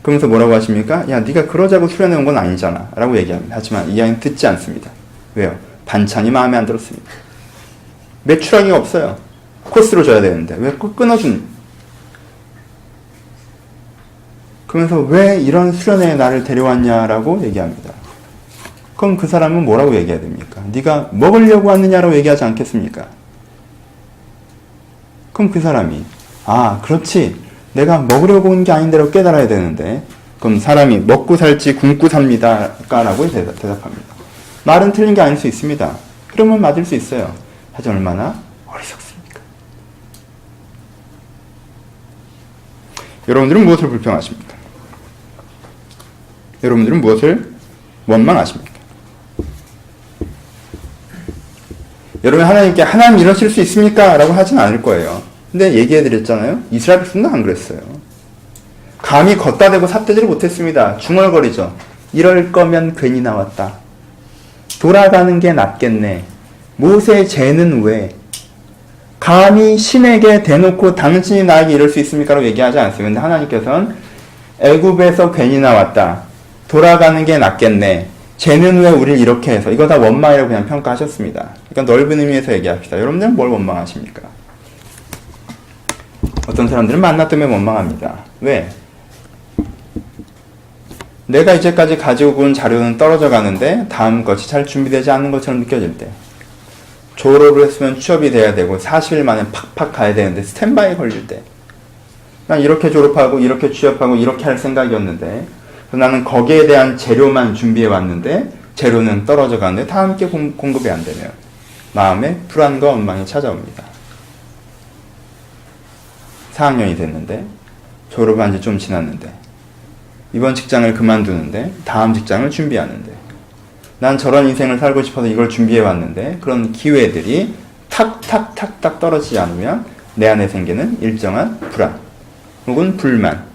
그러면서 뭐라고 하십니까? 야, 네가 그러자고 수련해 온 건 아니잖아 라고 얘기합니다. 하지만 이 아이는 듣지 않습니다. 왜요? 반찬이 마음에 안 들었습니다. 매출하기가 없어요. 코스로 줘야 되는데 왜 꼭 끊어준? 그러면서 왜 이런 수련회에 나를 데려왔냐라고 얘기합니다. 그럼 그 사람은 뭐라고 얘기해야 됩니까? 네가 먹으려고 왔느냐라고 얘기하지 않겠습니까? 그럼 그 사람이 그렇지, 내가 먹으려고 온 게 아닌데라고 깨달아야 되는데, 그럼 사람이 먹고 살지 굶고 삽니다라고 대답합니다. 말은 틀린 게 아닐 수 있습니다. 그러면 맞을 수 있어요. 하지만 얼마나 어리석습니까? 여러분들은 무엇을 불평하십니까? 여러분들은 무엇을 원망하십니까? 여러분 하나님께 하나님 이러실 수 있습니까? 라고 하진 않을 거예요. 근데 얘기해드렸잖아요. 이스라엘 백성도 안 그랬어요. 감히 걷다 대고 삿대질을 못했습니다. 중얼거리죠. 이럴 거면 괜히 나왔다. 돌아가는 게 낫겠네. 모세 죄는 왜? 감히 신에게 대놓고 당신이 나에게 이럴 수 있습니까? 라고 얘기하지 않습니다. 근데 하나님께서는 애굽에서 괜히 나왔다. 돌아가는 게 낫겠네. 쟤는 왜 우리를 이렇게 해서, 이거 다 원망이라고 그냥 평가하셨습니다. 그러니까 넓은 의미에서 얘기합시다. 여러분들은 뭘 원망하십니까? 어떤 사람들은 만나 때문에 원망합니다. 왜? 내가 이제까지 가지고 온 자료는 떨어져 가는데 다음 것이 잘 준비되지 않는 것처럼 느껴질 때, 졸업을 했으면 취업이 돼야 되고 40일 만에 팍팍 가야 되는데 스탠바이 걸릴 때, 난 이렇게 졸업하고 이렇게 취업하고 이렇게 할 생각이었는데 나는 거기에 대한 재료만 준비해 왔는데 재료는 떨어져 가는데 다 함께 공급이 안 되면 마음에 불안과 원망이 찾아옵니다. 4학년이 됐는데, 졸업한 지 좀 지났는데, 이번 직장을 그만두는데 다음 직장을 준비하는데, 난 저런 인생을 살고 싶어서 이걸 준비해 왔는데 그런 기회들이 탁탁탁탁 떨어지지 않으면 내 안에 생기는 일정한 불안 혹은 불만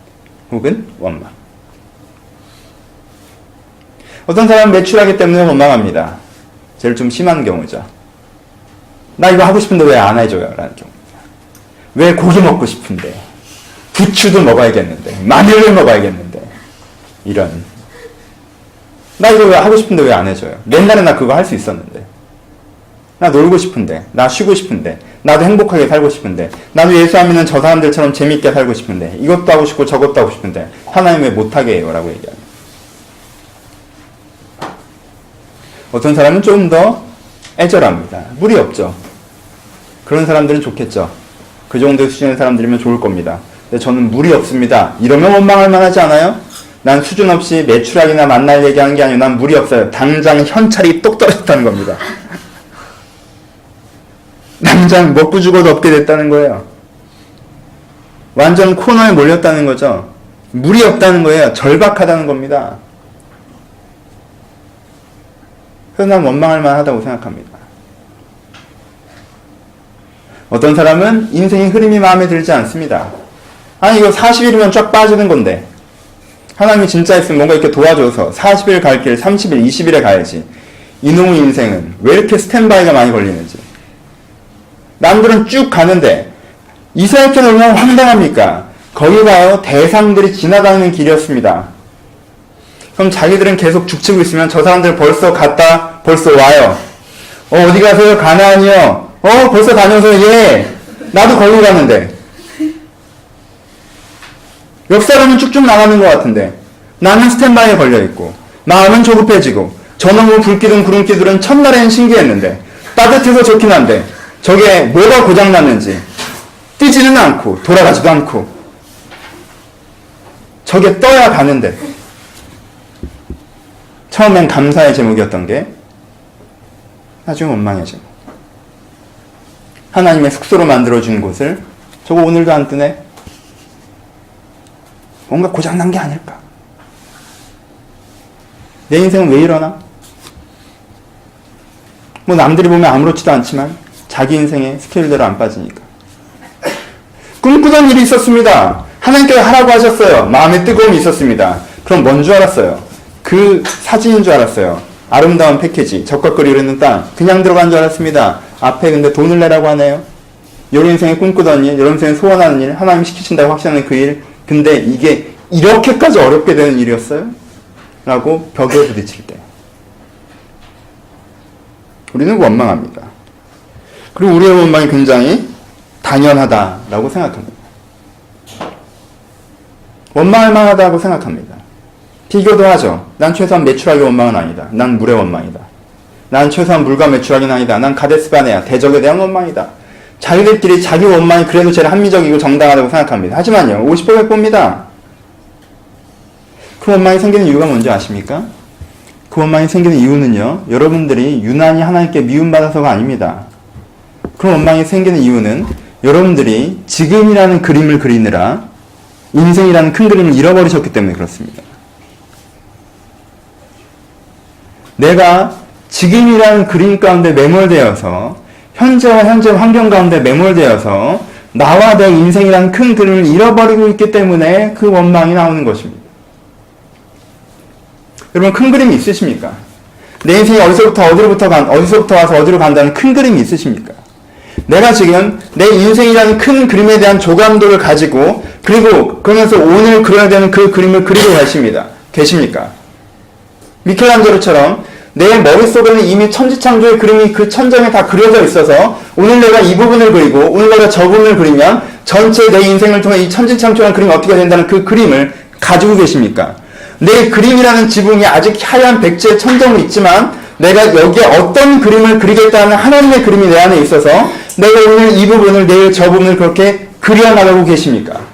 혹은 원망. 어떤 사람은 매출하기 때문에 원망합니다. 제일 좀 심한 경우죠. 나 이거 하고 싶은데 왜 안 해줘요? 라는 경우입니다. 왜 고기 먹고 싶은데, 부추도 먹어야겠는데, 마늘을 먹어야겠는데, 이런. 나 이거 왜 하고 싶은데 왜 안 해줘요? 옛날에 나 그거 할 수 있었는데, 나 놀고 싶은데, 나 쉬고 싶은데, 나도 행복하게 살고 싶은데, 나도 예수 안 믿는 저 사람들처럼 재밌게 살고 싶은데, 이것도 하고 싶고 저것도 하고 싶은데 하나님 왜 못하게 해요? 라고 얘기합니다. 어떤 사람은 좀 더 애절합니다. 무리 없죠. 그런 사람들은 좋겠죠. 그 정도의 수준의 사람들이면 좋을 겁니다. 근데 저는 무리 없습니다. 이러면 원망할 만하지 않아요? 난 수준 없이 매출하기나 만날 얘기하는 게 아니고 난 무리 없어요. 당장 현찰이 똑 떨어졌다는 겁니다. 당장 먹고 죽어도 없게 됐다는 거예요. 완전 코너에 몰렸다는 거죠. 무리 없다는 거예요. 절박하다는 겁니다. 그래서 난 원망할 만하다고 생각합니다. 어떤 사람은 인생의 흐름이 마음에 들지 않습니다. 아니 이거 40일이면 쫙 빠지는 건데, 하나님이 진짜 있으면 뭔가 이렇게 도와줘서 40일 갈 길 30일, 20일에 가야지. 이놈의 인생은 왜 이렇게 스탠바이가 많이 걸리는지. 남들은 쭉 가는데 이스라엘 편은 얼마나 황당합니까? 거기 가요, 대상들이 지나다니는 길이었습니다. 그럼 자기들은 계속 죽치고 있으면 저 사람들 벌써 갔다 벌써 와요. 어디 가세요? 가나안이요. 벌써 다녀서 예. 나도 거기 갔는데. 옆 사람은 쭉쭉 나가는 것 같은데 나는 스탠바이에 걸려있고 마음은 조급해지고 저놈의 불기둥 구름기둥은 첫날엔 신기했는데 따뜻해서 좋긴 한데 저게 뭐가 고장났는지 뛰지는 않고 돌아가지도 않고 저게 떠야 가는데 처음엔 감사의 제목이었던 게 나중에 원망의 제목. 하나님의 숙소로 만들어준 곳을 저거 오늘도 안 뜨네? 뭔가 고장난 게 아닐까? 내 인생은 왜 이러나? 뭐 남들이 보면 아무렇지도 않지만 자기 인생에 스케일대로 안 빠지니까. 꿈꾸던 일이 있었습니다. 하나님께서 하라고 하셨어요. 마음에 뜨거움이 있었습니다. 그럼 뭔 줄 알았어요? 그 사진인 줄 알았어요. 아름다운 패키지, 적각거리 흐르는 땅, 그냥 들어간 줄 알았습니다. 앞에 근데 돈을 내라고 하네요. 여러 인생에 꿈꾸던 일, 여러 인생에 소원하는 일, 하나님 시키신다고 확신하는 그 일, 근데 이게 이렇게까지 어렵게 되는 일이었어요? 라고 벽에 부딪힐 때 우리는 원망합니다. 그리고 우리의 원망이 굉장히 당연하다라고 생각합니다. 원망할 만하다고 생각합니다. 비교도 하죠. 난 최소한 매출하기 원망은 아니다. 난 물의 원망이다. 난 최소한 물과 매출하기는 아니다. 난 가데스바네아, 대적에 대한 원망이다. 자기들끼리 자기 원망이 그래도 제일 합리적이고 정당하다고 생각합니다. 하지만요, 50% 봅니다. 그 원망이 생기는 이유가 뭔지 아십니까? 그 원망이 생기는 이유는요, 여러분들이 유난히 하나님께 미움받아서가 아닙니다. 그 원망이 생기는 이유는 여러분들이 지금이라는 그림을 그리느라 인생이라는 큰 그림을 잃어버리셨기 때문에 그렇습니다. 내가 지금이라는 그림 가운데 매몰되어서 현재와 현재 환경 가운데 매몰되어서 나와 내 인생이라는 큰 그림을 잃어버리고 있기 때문에 그 원망이 나오는 것입니다. 여러분, 큰 그림이 있으십니까? 내 인생이 어디서부터 와서 어디로 간다는 큰 그림이 있으십니까? 내가 지금 내 인생이라는 큰 그림에 대한 조감도를 가지고 그리고 그러면서 오늘 그려야 되는 그 그림을 그리고 계십니까? 미켈란젤로처럼 내 머릿속에는 이미 천지창조의 그림이 그 천장에 다 그려져 있어서 오늘 내가 이 부분을 그리고 오늘 내가 저 부분을 그리면 전체 내 인생을 통해 이 천지창조한 그림이 어떻게 된다는 그 그림을 가지고 계십니까? 내 그림이라는 지붕이 아직 하얀 백지의 천정은 있지만 내가 여기에 어떤 그림을 그리겠다는 하나님의 그림이 내 안에 있어서 내가 오늘 이 부분을 내일 저 부분을 그렇게 그려나가고 계십니까?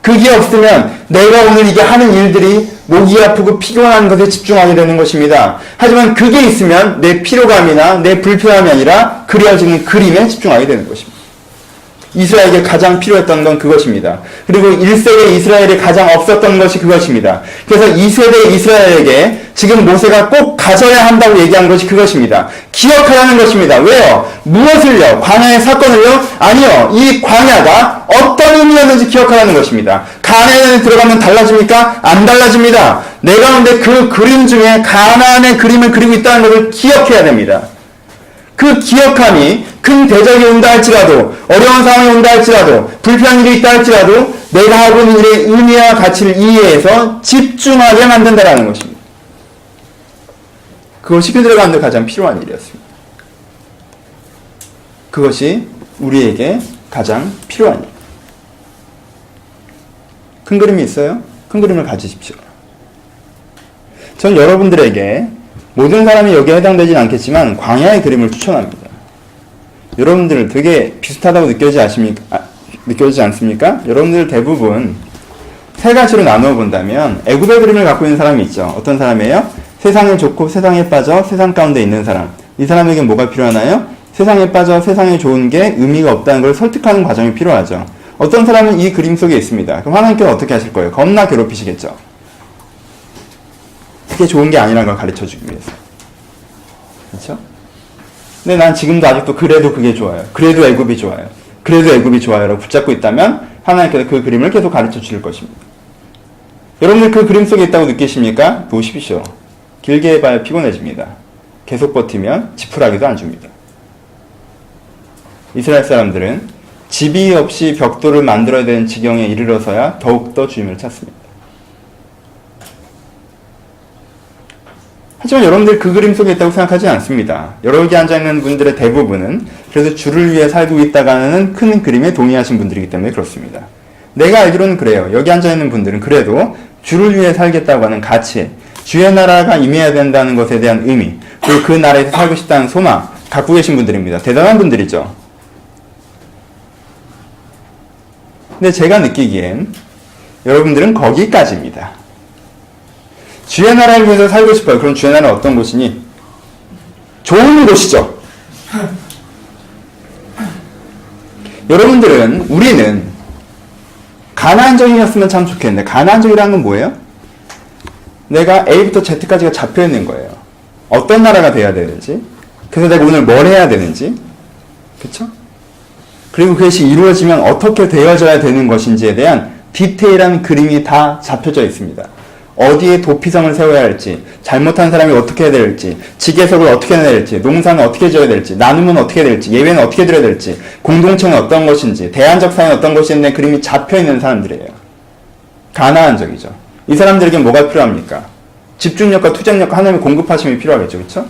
그게 없으면 내가 오늘 이게 하는 일들이 목이 아프고 피곤한 것에 집중하게 되는 것입니다. 하지만 그게 있으면 내 피로감이나 내 불편함이 아니라 그려지는 그림에 집중하게 되는 것입니다. 이스라엘에게 가장 필요했던 건 그것입니다. 그리고 1세대 이스라엘에 가장 없었던 것이 그것입니다. 그래서 2세대 이스라엘에게 지금 모세가 꼭 가져야 한다고 얘기한 것이 그것입니다. 기억하라는 것입니다. 왜요? 무엇을요? 광야의 사건을요? 아니요. 이 광야가 어떤 의미였는지 기억하라는 것입니다. 가나안에 들어가면 달라집니까? 안 달라집니다. 내 가운데 그 그림 중에 가나안의 그림을 그리고 있다는 것을 기억해야 됩니다. 그 기억함이 큰 대적이 온다 할지라도 어려운 상황이 온다 할지라도 불편한 일이 있다 할지라도 내가 하고 있는 일의 의미와 가치를 이해해서 집중하게 만든다는 것입니다. 그것이 그들의 가운데 가장 필요한 일이었습니다. 그것이 우리에게 가장 필요한 일. 큰 그림이 있어요? 큰 그림을 가지십시오. 전 여러분들에게 모든 사람이 여기에 해당되진 않겠지만 광야의 그림을 추천합니다. 여러분들 되게 비슷하다고 느껴지지 않습니까? 여러분들 대부분 세 가지로 나누어 본다면 애굽의 그림을 갖고 있는 사람이 있죠. 어떤 사람이에요? 세상에 좋고 세상에 빠져 세상 가운데 있는 사람. 이 사람에게 뭐가 필요하나요? 세상에 빠져 세상에 좋은 게 의미가 없다는 걸 설득하는 과정이 필요하죠. 어떤 사람은 이 그림 속에 있습니다. 그럼 하나님께서 어떻게 하실 거예요? 겁나 괴롭히시겠죠. 그게 좋은 게 아니라는 걸 가르쳐주기 위해서. 그렇죠? 근데 난 지금도 아직도 그래도 그게 좋아요. 그래도 애굽이 좋아요. 그래도 애굽이 좋아요. 라고 붙잡고 있다면 하나님께서 그 그림을 계속 가르쳐 주실 것입니다. 여러분들 그 그림 속에 있다고 느끼십니까? 놓으십시오. 길게 해봐야 피곤해집니다. 계속 버티면 지푸라기도 안 줍니다. 이스라엘 사람들은 집이 없이 벽돌을 만들어야 되는 지경에 이르러서야 더욱더 주님을 찾습니다. 하지만 여러분들 그 그림 속에 있다고 생각하지 않습니다. 여기 앉아있는 분들의 대부분은 그래서 주를 위해 살고 있다가는 큰 그림에 동의하신 분들이기 때문에 그렇습니다. 내가 알기로는 그래요. 여기 앉아있는 분들은 그래도 주를 위해 살겠다고 하는 가치, 주의 나라가 임해야 된다는 것에 대한 의미, 그리고 그 나라에서 살고 싶다는 소망 갖고 계신 분들입니다. 대단한 분들이죠. 근데 제가 느끼기엔 여러분들은 거기까지입니다. 주의 나라를 위해서 살고 싶어요. 그럼 주의 나라는 어떤 곳이니? 좋은 곳이죠. 여러분들은, 우리는 가나안적이었으면 참 좋겠는데, 가나안적이라는 건 뭐예요? 내가 A부터 Z까지가 잡혀있는 거예요. 어떤 나라가 돼야 되는지, 그래서 내가 오늘 뭘 해야 되는지, 그쵸? 그리고 그것이 이루어지면 어떻게 되어져야 되는 것인지에 대한 디테일한 그림이 다 잡혀져 있습니다. 어디에 도피성을 세워야 할지, 잘못한 사람이 어떻게 해야 될지, 지계석을 어떻게 해야 될지, 농사는 어떻게 지어야 될지, 나누면 어떻게 해야 될지, 예외는 어떻게 드려야 될지, 공동체는 어떤 것인지, 대안적 사회는 어떤 것인지 그림이 잡혀있는 사람들이에요. 가나안적이죠. 이 사람들에게 뭐가 필요합니까? 집중력과 투쟁력과 하나님의 공급하심이 필요하겠죠. 그렇죠?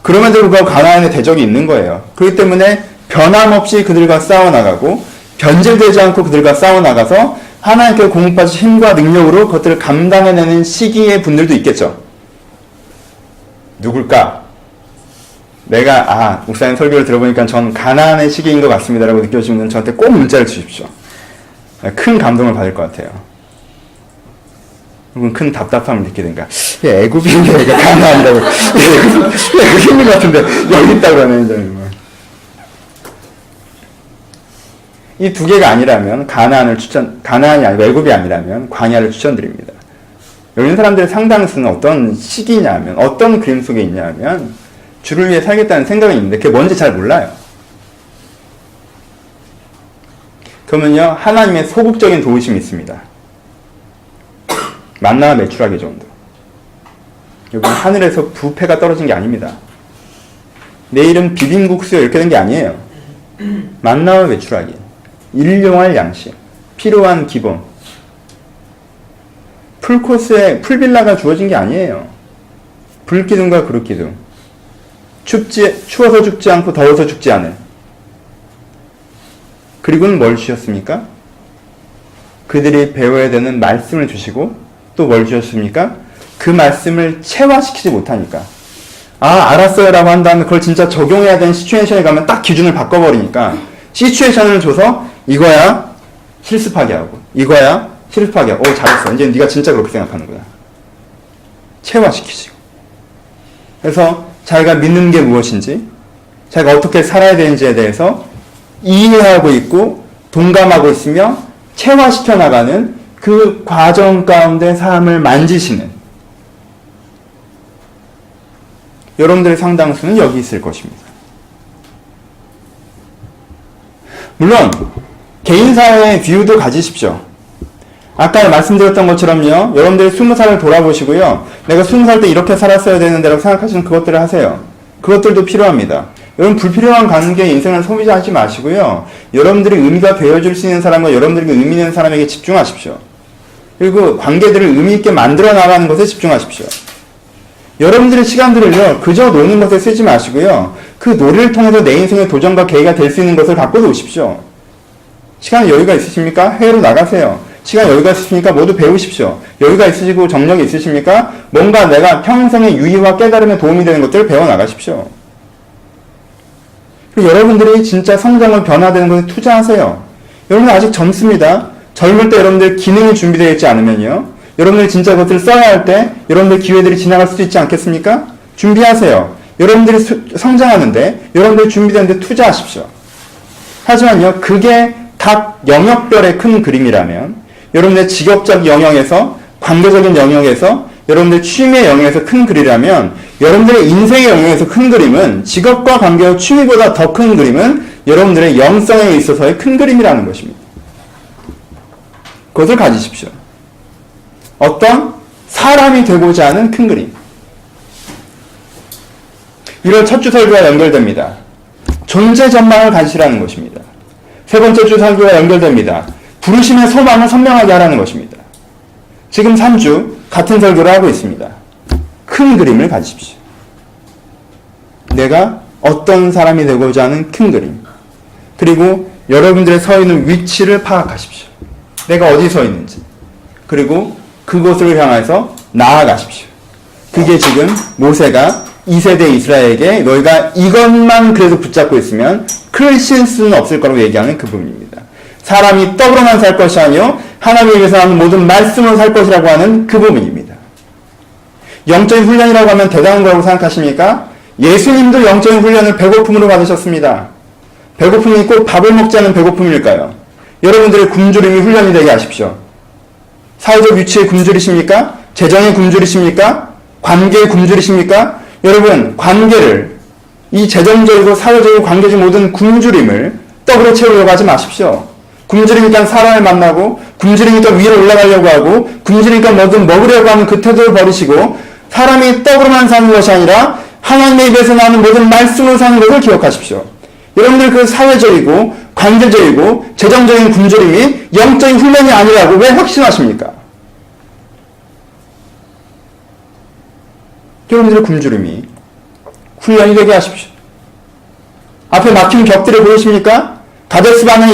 그럼에도 불구하고 가나안에 대적이 있는 거예요. 그렇기 때문에 변함없이 그들과 싸워나가고 변질되지 않고 그들과 싸워나가서 하나님께 공급받으신 힘과 능력으로 그것들을 감당해내는 시기의 분들도 있겠죠. 누굴까? 내가 목사님 설교를 들어보니까 전 가나안의 시기인 것 같습니다라고 느껴지는 분은 저한테 꼭 문자를 주십시오. 큰 감동을 받을 것 같아요. 혹은 큰 답답함을 느끼게 된가. 애굽인데 얘가 가나안이라고. 애굽인 것 같은데 여기 있다고 하네. 이 두 개가 아니라면 가나안이 아니고 애굽이 아니라면 광야를 추천드립니다. 여기 있는 사람들의 상당수는 어떤 시기냐면, 어떤 그림 속에 있냐면, 주를 위해 살겠다는 생각이 있는데 그게 뭔지 잘 몰라요. 그러면요, 하나님의 소극적인 도우심이 있습니다. 만나와 메추라기 정도. 여기 하늘에서 부패가 떨어진 게 아닙니다. 내일은 비빔국수요 이렇게 된 게 아니에요. 만나와 메추라기. 일용할 양식. 필요한 기본. 풀코스에 풀빌라가 주어진 게 아니에요. 불기둥과 그릇기둥. 추워서 죽지 않고 더워서 죽지 않을. 그리고는 뭘 주셨습니까? 그들이 배워야 되는 말씀을 주시고 또 뭘 주셨습니까? 그 말씀을 체화시키지 못하니까. 알았어요 라고 한 다음에 그걸 진짜 적용해야 되는 시츄에이션에 가면 딱 기준을 바꿔버리니까 시츄에이션을 줘서 이거야 실습하게 하고 이거야 실습하게 하고 잘했어. 이제 네가 진짜 그렇게 생각하는구나. 체화시키시고. 그래서 자기가 믿는 게 무엇인지 자기가 어떻게 살아야 되는지에 대해서 이해하고 있고 동감하고 있으며 체화시켜 나가는 그 과정 가운데 삶을 만지시는 여러분들의 상당수는 여기 있을 것입니다. 물론 개인사의 뷰도 가지십시오. 아까 말씀드렸던 것처럼요. 여러분들이 20살을 돌아보시고요. 내가 20살 때 이렇게 살았어야 되는데 라고 생각하시는 그것들을 하세요. 그것들도 필요합니다. 여러분 불필요한 관계에 인생을 소비하지 마시고요. 여러분들이 의미가 되어줄 수 있는 사람과 여러분들에게 의미 있는 사람에게 집중하십시오. 그리고 관계들을 의미 있게 만들어 나가는 것에 집중하십시오. 여러분들의 시간들을요. 그저 노는 것에 쓰지 마시고요. 그 놀이를 통해서 내 인생의 도전과 계기가 될 수 있는 것을 갖고 오십시오. 시간 여유가 있으십니까? 해외로 나가세요. 시간 여유가 있으십니까? 모두 배우십시오. 여유가 있으시고 정력이 있으십니까? 뭔가 내가 평생의 유의와 깨달음에 도움이 되는 것들을 배워나가십시오. 그리고 여러분들이 진짜 성장을 변화되는 것에 투자하세요. 여러분들 아직 젊습니다. 젊을 때 여러분들 기능이 준비되어 있지 않으면요. 여러분들이 진짜 그것들을 써야 할 때 여러분들 기회들이 지나갈 수도 있지 않겠습니까? 준비하세요. 여러분들이 성장하는데 여러분들이 준비되는데 투자하십시오. 하지만요. 그게 각 영역별의 큰 그림이라면 여러분의 직업적 영역에서 관계적인 영역에서 여러분들의 취미의 영역에서 큰 그림이라면 여러분들의 인생의 영역에서 큰 그림은 직업과 관계와 취미보다 더 큰 그림은 여러분들의 영성에 있어서의 큰 그림이라는 것입니다. 그것을 가지십시오. 어떤 사람이 되고자 하는 큰 그림. 1월 첫 주 설교와 연결됩니다. 존재 전망을 가지시라는 것입니다. 세 번째 주 설교와 연결됩니다. 부르심의 소망을 선명하게 하라는 것입니다. 지금 3주 같은 설교를 하고 있습니다. 큰 그림을 가지십시오. 내가 어떤 사람이 되고자 하는 큰 그림. 그리고 여러분들의 서 있는 위치를 파악하십시오. 내가 어디 서 있는지. 그리고 그곳을 향해서 나아가십시오. 그게 지금 모세가 2세대 이스라엘에게 너희가 이것만 그래도 붙잡고 있으면 큰 실수는 없을 거라고 얘기하는 그 부분입니다. 사람이 떡으로만 살 것이 아니요 하나님에 위해서 하는 모든 말씀으로 살 것이라고 하는 그 부분입니다. 영적인 훈련이라고 하면 대단한 거라고 생각하십니까? 예수님도 영적인 훈련을 배고픔으로 받으셨습니다. 배고픔이 꼭 밥을 먹지 않은 배고픔일까요? 여러분들의 굶주림이 훈련이 되게 하십시오. 사회적 위치의 굶주리십니까? 재정의 굶주리십니까? 관계의 굶주리십니까? 여러분 관계를 이 재정적이고 사회적이고 관계적 모든 굶주림을 떡으로 채우려고 하지 마십시오. 굶주리니까 사람을 만나고 굶주리니까 위로 올라가려고 하고 굶주리니까 뭐든 먹으려고 하는 그 태도를 버리시고 사람이 떡으로만 사는 것이 아니라 하나님의 입에서 나오는 모든 말씀으로 사는 것을 기억하십시오. 여러분들 그 사회적이고 관계적이고 재정적인 굶주림이 영적인 훈련이 아니라고 왜 확신하십니까? 여러분들의 굶주림이 훈련이 되게 하십시오. 앞에 막힌 벽들을 보이십니까? 가데스 반응에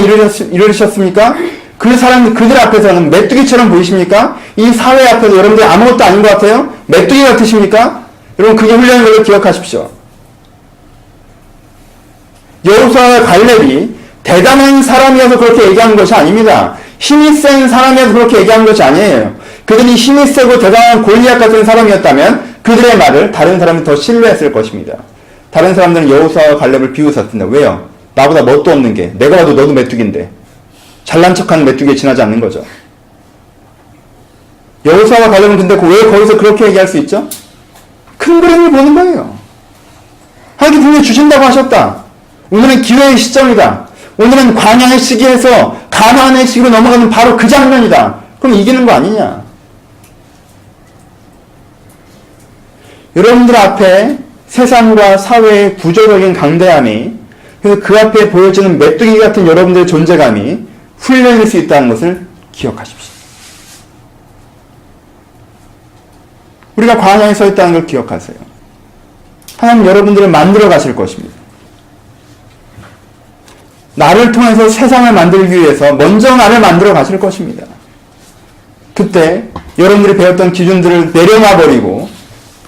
이르셨습니까? 그 사람, 그들 앞에서는 메뚜기처럼 보이십니까? 이 사회 앞에서 여러분들 아무것도 아닌 것 같아요? 메뚜기 같으십니까? 여러분, 그게 훈련인 걸 기억하십시오. 여호수아와 갈렙이 대단한 사람이어서 그렇게 얘기하는 것이 아닙니다. 힘이 센 사람이어서 그렇게 얘기하는 것이 아니에요. 그들이 힘이 세고 대단한 골리앗 같은 사람이었다면 그들의 말을 다른 사람이 더 신뢰했을 것입니다. 다른 사람들은 여호수아와 갈렙을 비웃었습니다. 왜요? 나보다 뭣도 없는 게, 내가 봐도 너도 메뚜기인데 잘난 척하는 메뚜기에 지나지 않는 거죠. 여호수아와 갈렙은 근데 왜 거기서 그렇게 얘기할 수 있죠? 큰 그림을 보는 거예요. 하나님 분명히 주신다고 하셨다. 오늘은 기회의 시점이다. 오늘은 광야의 시기에서 가나안의 시기로 넘어가는 바로 그 장면이다. 그럼 이기는 거 아니냐? 여러분들 앞에 세상과 사회의 구조적인 강대함이, 그래서 그 앞에 보여지는 메뚜기 같은 여러분들의 존재감이 훈련일 수 있다는 것을 기억하십시오. 우리가 광야에 서 있다는 걸 기억하세요. 하나님 여러분들을 만들어 가실 것입니다. 나를 통해서 세상을 만들기 위해서 먼저 나를 만들어 가실 것입니다. 그때 여러분들이 배웠던 기준들을 내려놔버리고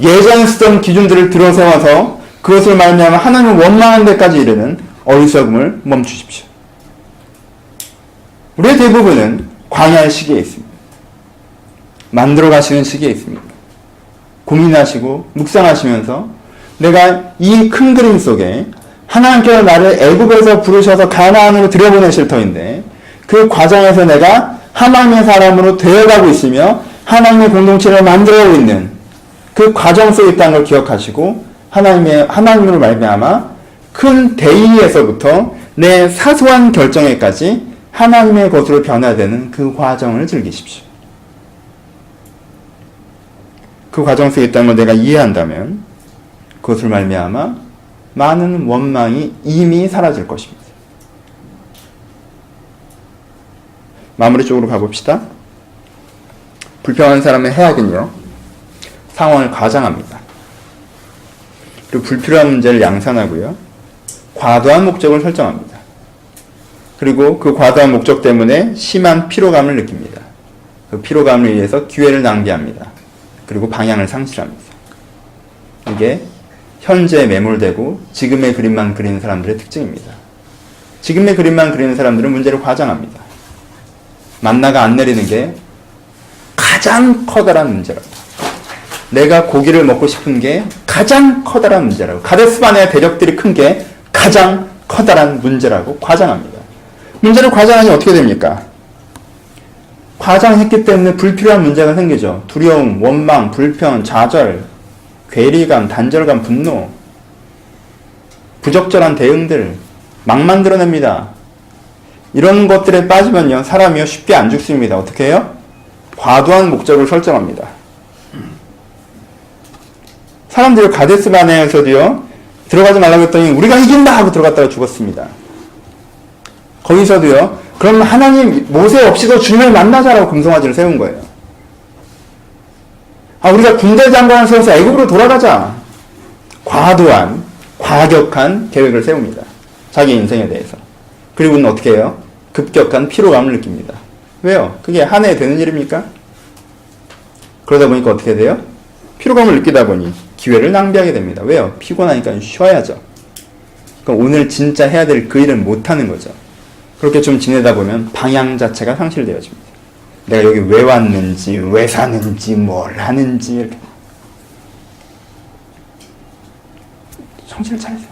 예전에 쓰던 기준들을 들어세워서 그것을 말미암아 하나님을 원망하는 데까지 이르는 어리석음을 멈추십시오. 우리의 대부분은 광야의 시기에 있습니다. 만들어 가시는 시기에 있습니다. 고민하시고 묵상하시면서 내가 이 큰 그림 속에 하나님께서 나를 애굽에서 부르셔서 가나안으로 들여보내실 터인데 그 과정에서 내가 하나님의 사람으로 되어가고 있으며 하나님의 공동체를 만들어가고 있는 그 과정 속에 있다는 걸 기억하시고 하나님으로 말미암아 큰 대의에서부터 내 사소한 결정에까지 하나님의 것으로 변화되는 그 과정을 즐기십시오. 그 과정 속에 있다는 걸 내가 이해한다면 그것을 말미암아 많은 원망이 이미 사라질 것입니다. 마무리 쪽으로 가봅시다. 불평하는 사람의 해악은요, 상황을 과장합니다. 그리고 불필요한 문제를 양산하고요, 과도한 목적을 설정합니다. 그리고 그 과도한 목적 때문에 심한 피로감을 느낍니다. 그 피로감을 위해서 기회를 낭비합니다. 그리고 방향을 상실합니다. 이게 현재에 매몰되고 지금의 그림만 그리는 사람들의 특징입니다. 지금의 그림만 그리는 사람들은 문제를 과장합니다. 만나가 안 내리는 게 가장 커다란 문제라고. 내가 고기를 먹고 싶은 게 가장 커다란 문제라고. 가데스바네의 대적들이 큰 게 가장 커다란 문제라고 과장합니다. 문제를 과장하니 어떻게 됩니까? 과장했기 때문에 불필요한 문제가 생기죠. 두려움, 원망, 불평, 좌절, 괴리감, 단절감, 분노, 부적절한 대응들 막 만들어냅니다. 이런 것들에 빠지면요, 사람이요 쉽게 안 죽습니다. 어떻게 해요? 과도한 목적을 설정합니다. 사람들이 가데스바네에서도요, 들어가지 말라고 했더니 우리가 이긴다 하고 들어갔다가 죽었습니다. 거기서도요, 그럼 하나님 모세 없이도 주님을 만나자라고 금송아지를 세운 거예요. 우리가 군대 장관을 세워서 애굽으로 돌아가자. 과도한, 과격한 계획을 세웁니다. 자기 인생에 대해서. 그리고는 어떻게 해요? 급격한 피로감을 느낍니다. 왜요? 그게 한 해 되는 일입니까? 그러다 보니까 어떻게 돼요? 피로감을 느끼다 보니 기회를 낭비하게 됩니다. 왜요? 피곤하니까 쉬어야죠. 그러니까 오늘 진짜 해야 될 그 일은 못하는 거죠. 그렇게 좀 지내다 보면 방향 자체가 상실되어집니다. 내가 여기 왜 왔는지, 왜 사는지, 뭘 하는지, 이렇게. 정신을 차리세요.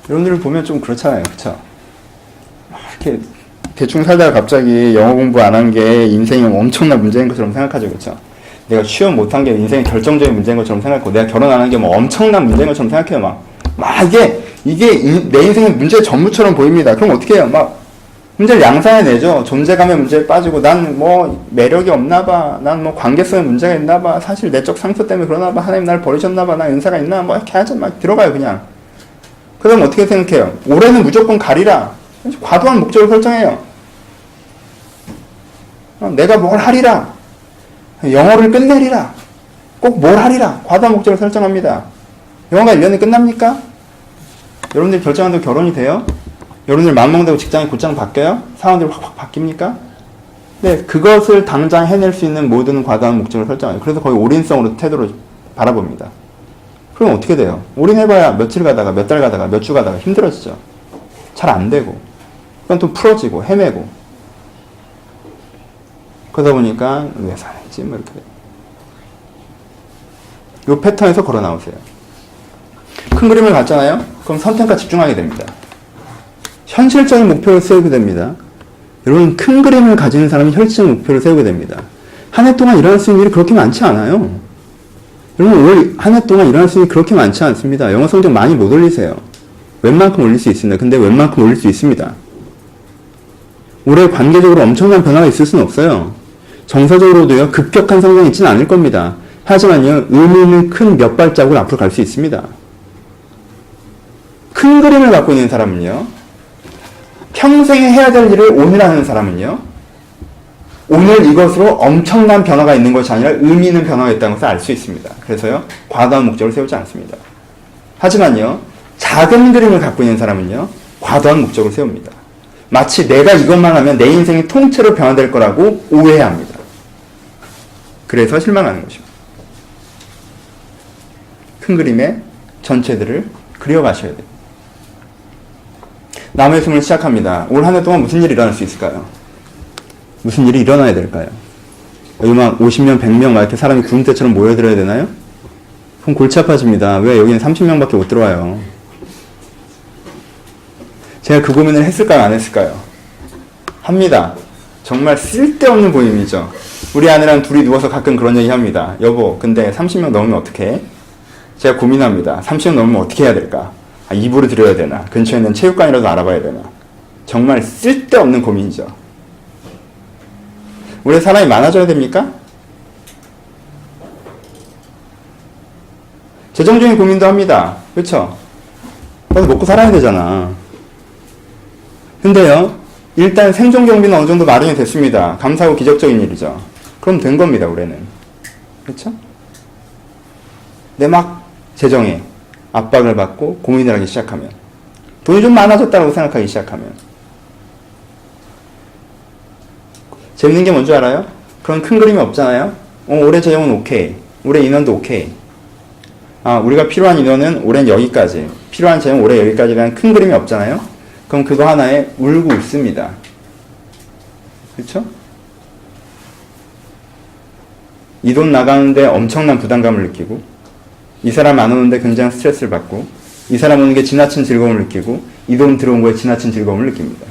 여러분들을 보면 좀 그렇잖아요. 그쵸? 이렇게 대충 살다가 갑자기 영어 공부 안 한 게 인생이 엄청난 문제인 것처럼 생각하죠. 그쵸? 내가 취업 못한 게 인생의 결정적인 문제인 것처럼 생각하고, 내가 결혼 안 한 게 뭐 엄청난 문제인 것처럼 생각해요. 이게 내 인생의 문제 전부처럼 보입니다. 그럼 어떻게 해요? 문제를 양산해내죠. 존재감의 문제에 빠지고, 난 뭐 매력이 없나봐, 난 뭐 관계성에 문제가 있나봐, 사실 내적 상처 때문에 그러나봐, 하나님 날 버리셨나봐, 나 은사가 있나, 뭐 이렇게 하죠. 막 들어가요, 그냥. 그럼 어떻게 생각해요? 올해는 무조건 가리라. 과도한 목적을 설정해요. 내가 뭘 하리라. 영어를 끝내리라. 꼭 뭘 하리라. 과도한 목적을 설정합니다. 영어가 1년에 끝납니까? 여러분들이 결정한다고 결혼이 돼요? 여러분들 마음먹는다고 직장이 곧장 바뀌어요? 상황들이 확 바뀝니까? 네, 그것을 당장 해낼 수 있는 모든 과도한 목적을 설정해요. 그래서 거의 올인성으로 태도를 바라봅니다. 그럼 어떻게 돼요? 올인해봐야 며칠 가다가, 몇 달 가다가, 몇 주 가다가 힘들어지죠. 잘 안 되고. 그건 또 풀어지고, 헤매고. 그러다 보니까, 왜 사는지, 뭐 이렇게 돼요. 요 패턴에서 걸어 나오세요. 큰 그림을 봤잖아요? 그럼 선택과 집중하게 됩니다. 현실적인 목표를 세우게 됩니다. 여러분, 큰 그림을 가지는 사람이 현실적인 목표를 세우게 됩니다. 한 해 동안 일어날 수 있는 일이 그렇게 많지 않아요. 여러분, 올 한 해 동안 일어날 수 있는 일이 그렇게 많지 않습니다. 영어 성적 많이 못 올리세요. 웬만큼 올릴 수 있습니다. 근데 웬만큼 올릴 수 있습니다. 올해 관계적으로 엄청난 변화가 있을 수는 없어요. 정서적으로도요, 급격한 성장이 있지는 않을 겁니다. 하지만요, 의미 있는 큰 몇 발자국을 앞으로 갈 수 있습니다. 큰 그림을 갖고 있는 사람은요, 평생에 해야 될 일을 오늘 하는 사람은요, 오늘 이것으로 엄청난 변화가 있는 것이 아니라 의미 있는 변화가 있다는 것을 알 수 있습니다. 그래서요, 과도한 목적을 세우지 않습니다. 하지만요, 작은 그림을 갖고 있는 사람은요, 과도한 목적을 세웁니다. 마치 내가 이것만 하면 내 인생이 통째로 변화될 거라고 오해합니다. 그래서 실망하는 것입니다. 큰 그림의 전체들을 그려가셔야 돼요. 남의 숨을 시작합니다. 올 한 해 동안 무슨 일이 일어날 수 있을까요? 무슨 일이 일어나야 될까요? 여기 막 50명, 100명 막 이렇게 사람이 구름대처럼 모여들어야 되나요? 그럼 골치 아파집니다. 왜 여기는 30명밖에 못 들어와요? 제가 그 고민을 했을까요? 안 했을까요? 합니다. 정말 쓸데없는 고민이죠. 우리 아내랑 둘이 누워서 가끔 그런 얘기 합니다. 여보, 근데 30명 넘으면 어떡해? 제가 고민합니다. 30명 넘으면 어떻게 해야 될까? 입으로 드려야 되나? 근처에 있는 체육관이라도 알아봐야 되나? 정말 쓸데없는 고민이죠. 우리 사람이 많아져야 됩니까? 재정적인 고민도 합니다. 그렇죠? 그래서 먹고 살아야 되잖아. 근데요, 일단 생존 경비는 어느 정도 마련이 됐습니다. 감사하고 기적적인 일이죠. 그럼 된 겁니다, 올해는. 그렇죠? 내 막 재정에 압박을 받고 고민을 하기 시작하면, 돈이 좀 많아졌다고 생각하기 시작하면, 재밌는 게 뭔지 알아요? 그런 큰 그림이 없잖아요? 올해 재정은 오케이. 올해 인원도 오케이. 우리가 필요한 인원은 올해는 여기까지. 필요한 재정 올해 여기까지라는 큰 그림이 없잖아요? 그럼 그거 하나에 울고 있습니다. 그렇죠? 이 돈 나가는데 엄청난 부담감을 느끼고, 이 사람 안 오는데 굉장히 스트레스를 받고, 이 사람 오는 게 지나친 즐거움을 느끼고, 이 돈 들어온 거에 지나친 즐거움을 느낍니다.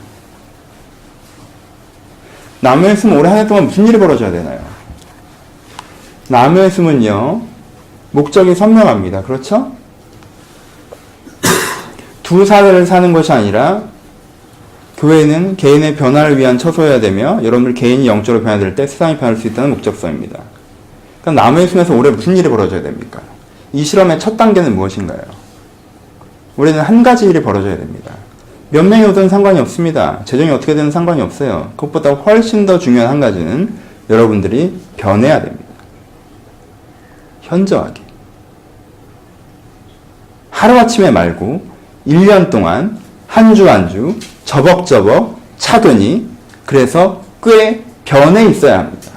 나무의 숨은 올해 한 해 동안 무슨 일이 벌어져야 되나요? 나무의 숨은요, 목적이 선명합니다. 그렇죠? 두 사회를 사는 것이 아니라, 교회는 개인의 변화를 위한 처소여야 되며, 여러분들 개인이 영적으로 변화될 때 세상이 변할 수 있다는 목적성입니다. 그럼 나무의 숨에서 올해 무슨 일이 벌어져야 됩니까? 이 실험의 첫 단계는 무엇인가요? 올해는 한 가지 일이 벌어져야 됩니다. 몇 명이 오든 상관이 없습니다. 재정이 어떻게 되든 상관이 없어요. 그것보다 훨씬 더 중요한 한 가지는 여러분들이 변해야 됩니다. 현저하게. 하루아침에 말고 1년 동안 한 주 한 주 저벅저벅 차근히, 그래서 꽤 변해 있어야 합니다.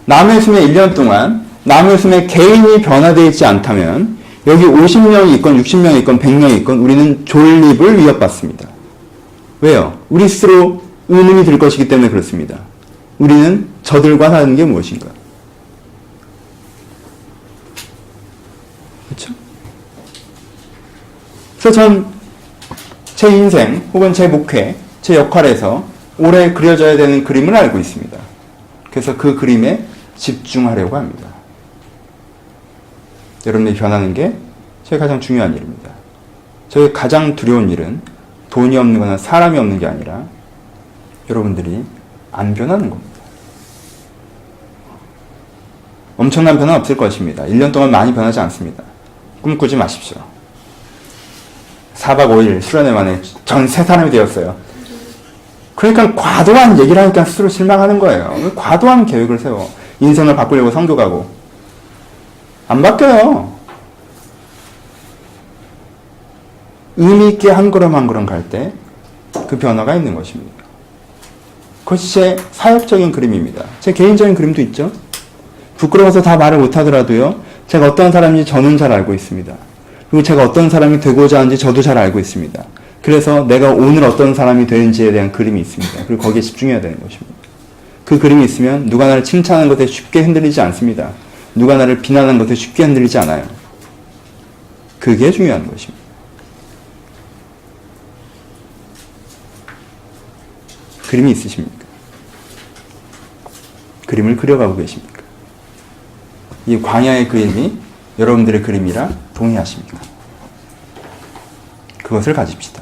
남의 숨에 1년 동안 남의 숨에 개인이 변화되어 있지 않다면 여기 50명이 있건 60명이 있건 100명이 있건 우리는 존립을 위협받습니다. 왜요? 우리 스스로 의문이 들 것이기 때문에 그렇습니다. 우리는 저들과 사는 게 무엇인가? 그렇죠? 그래서 전 제 인생 혹은 제 목회, 제 역할에서 올해 그려져야 되는 그림을 알고 있습니다. 그래서 그 그림에 집중하려고 합니다. 여러분들이 변하는 게 제 가장 중요한 일입니다. 저의 가장 두려운 일은 돈이 없는 거나 사람이 없는 게 아니라 여러분들이 안 변하는 겁니다. 엄청난 변화는 없을 것입니다. 1년 동안 많이 변하지 않습니다. 꿈꾸지 마십시오. 4박 5일 수련회 만에 전 새 사람이 되었어요. 그러니까 과도한 얘기를 하니까 스스로 실망하는 거예요. 왜 과도한 계획을 세워? 인생을 바꾸려고 성교 가고. 안 바뀌어요. 의미 있게 한 걸음 한 걸음 갈 때 그 변화가 있는 것입니다. 그것이 제 사역적인 그림입니다. 제 개인적인 그림도 있죠. 부끄러워서 다 말을 못하더라도요. 제가 어떤 사람인지 저는 잘 알고 있습니다. 그리고 제가 어떤 사람이 되고자 하는지 저도 잘 알고 있습니다. 그래서 내가 오늘 어떤 사람이 되는지에 대한 그림이 있습니다. 그리고 거기에 집중해야 되는 것입니다. 그 그림이 있으면 누가 나를 칭찬하는 것에 쉽게 흔들리지 않습니다. 누가 나를 비난하는 것에 쉽게 흔들리지 않아요. 그게 중요한 것입니다. 그림이 있으십니까? 그림을 그려가고 계십니까? 이 광야의 그림이 여러분들의 그림이라 동의하십니까? 그것을 가집시다.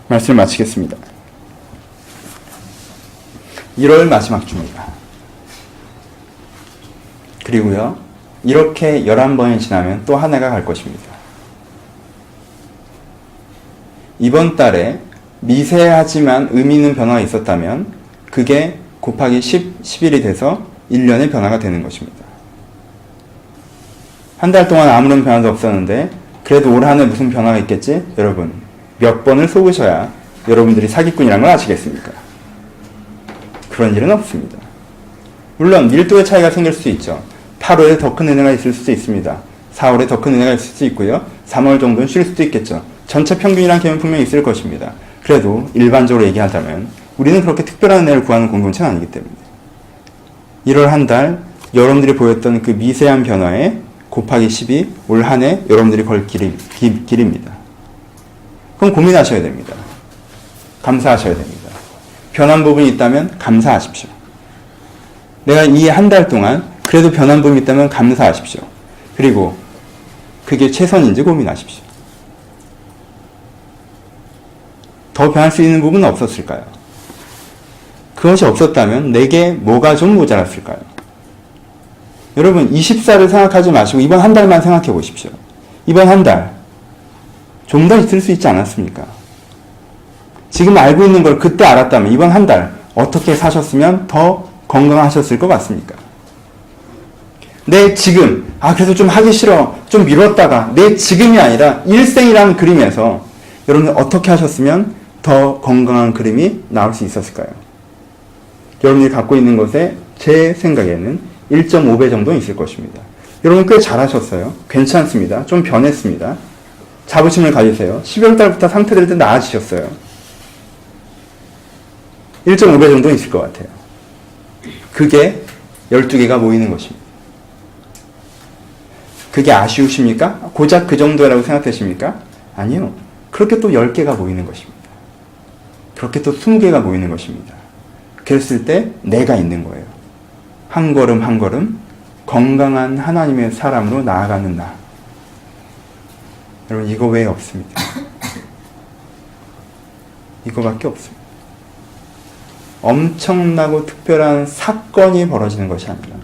말씀을 마치겠습니다. 1월 마지막 주입니다. 그리고요, 이렇게 11번이 지나면 또 한 해가 갈 것입니다. 이번 달에 미세하지만 의미 있는 변화가 있었다면 그게 곱하기 10일이 돼서 1년의 변화가 되는 것입니다. 한 달 동안 아무런 변화도 없었는데 그래도 올 한 해 무슨 변화가 있겠지? 여러분, 몇 번을 속으셔야 여러분들이 사기꾼이라는 걸 아시겠습니까? 그런 일은 없습니다. 물론 밀도의 차이가 생길 수 있죠. 8월에 더 큰 은혜가 있을 수도 있습니다. 4월에 더 큰 은혜가 있을 수도 있고요. 3월 정도는 쉴 수도 있겠죠. 전체 평균이란 개념은 분명히 있을 것입니다. 그래도 일반적으로 얘기하자면 우리는 그렇게 특별한 은혜를 구하는 공동체는 아니기 때문에 1월 한 달 여러분들이 보였던 그 미세한 변화에 곱하기 10이 올 한 해 여러분들이 걸 길입니다. 그럼 고민하셔야 됩니다. 감사하셔야 됩니다. 변한 부분이 있다면 감사하십시오. 내가 이 한 달 동안 그래도 변한 부분이 있다면 감사하십시오. 그리고 그게 최선인지 고민하십시오. 더 변할 수 있는 부분은 없었을까요? 그것이 없었다면 내게 뭐가 좀 모자랐을까요? 여러분 24를 생각하지 마시고 이번 한 달만 생각해 보십시오. 이번 한 달 좀 더 있을 수 있지 않았습니까? 지금 알고 있는 걸 그때 알았다면 이번 한 달 어떻게 사셨으면 더 건강하셨을 것 같습니까? 내 지금, 그래도 좀 하기 싫어, 좀 미뤘다가 내 지금이 아니라 일생이라는 그림에서 여러분들 어떻게 하셨으면 더 건강한 그림이 나올 수 있었을까요? 여러분들이 갖고 있는 것에 제 생각에는 1.5배 정도는 있을 것입니다. 여러분 꽤 잘하셨어요. 괜찮습니다. 좀 변했습니다. 자부심을 가지세요. 12월 달부터 상태들 때 나아지셨어요. 1.5배 정도는 있을 것 같아요. 그게 12개가 모이는 것입니다. 그게 아쉬우십니까? 고작 그 정도라고 생각되십니까? 아니요. 그렇게 또 10개가 모이는 것입니다. 그렇게 또 20개가 모이는 것입니다. 그랬을 때 내가 있는 거예요. 한 걸음 한 걸음 건강한 하나님의 사람으로 나아가는 나. 여러분 이거 외에 없습니다. 이거밖에 없습니다. 엄청나고 특별한 사건이 벌어지는 것이 아니라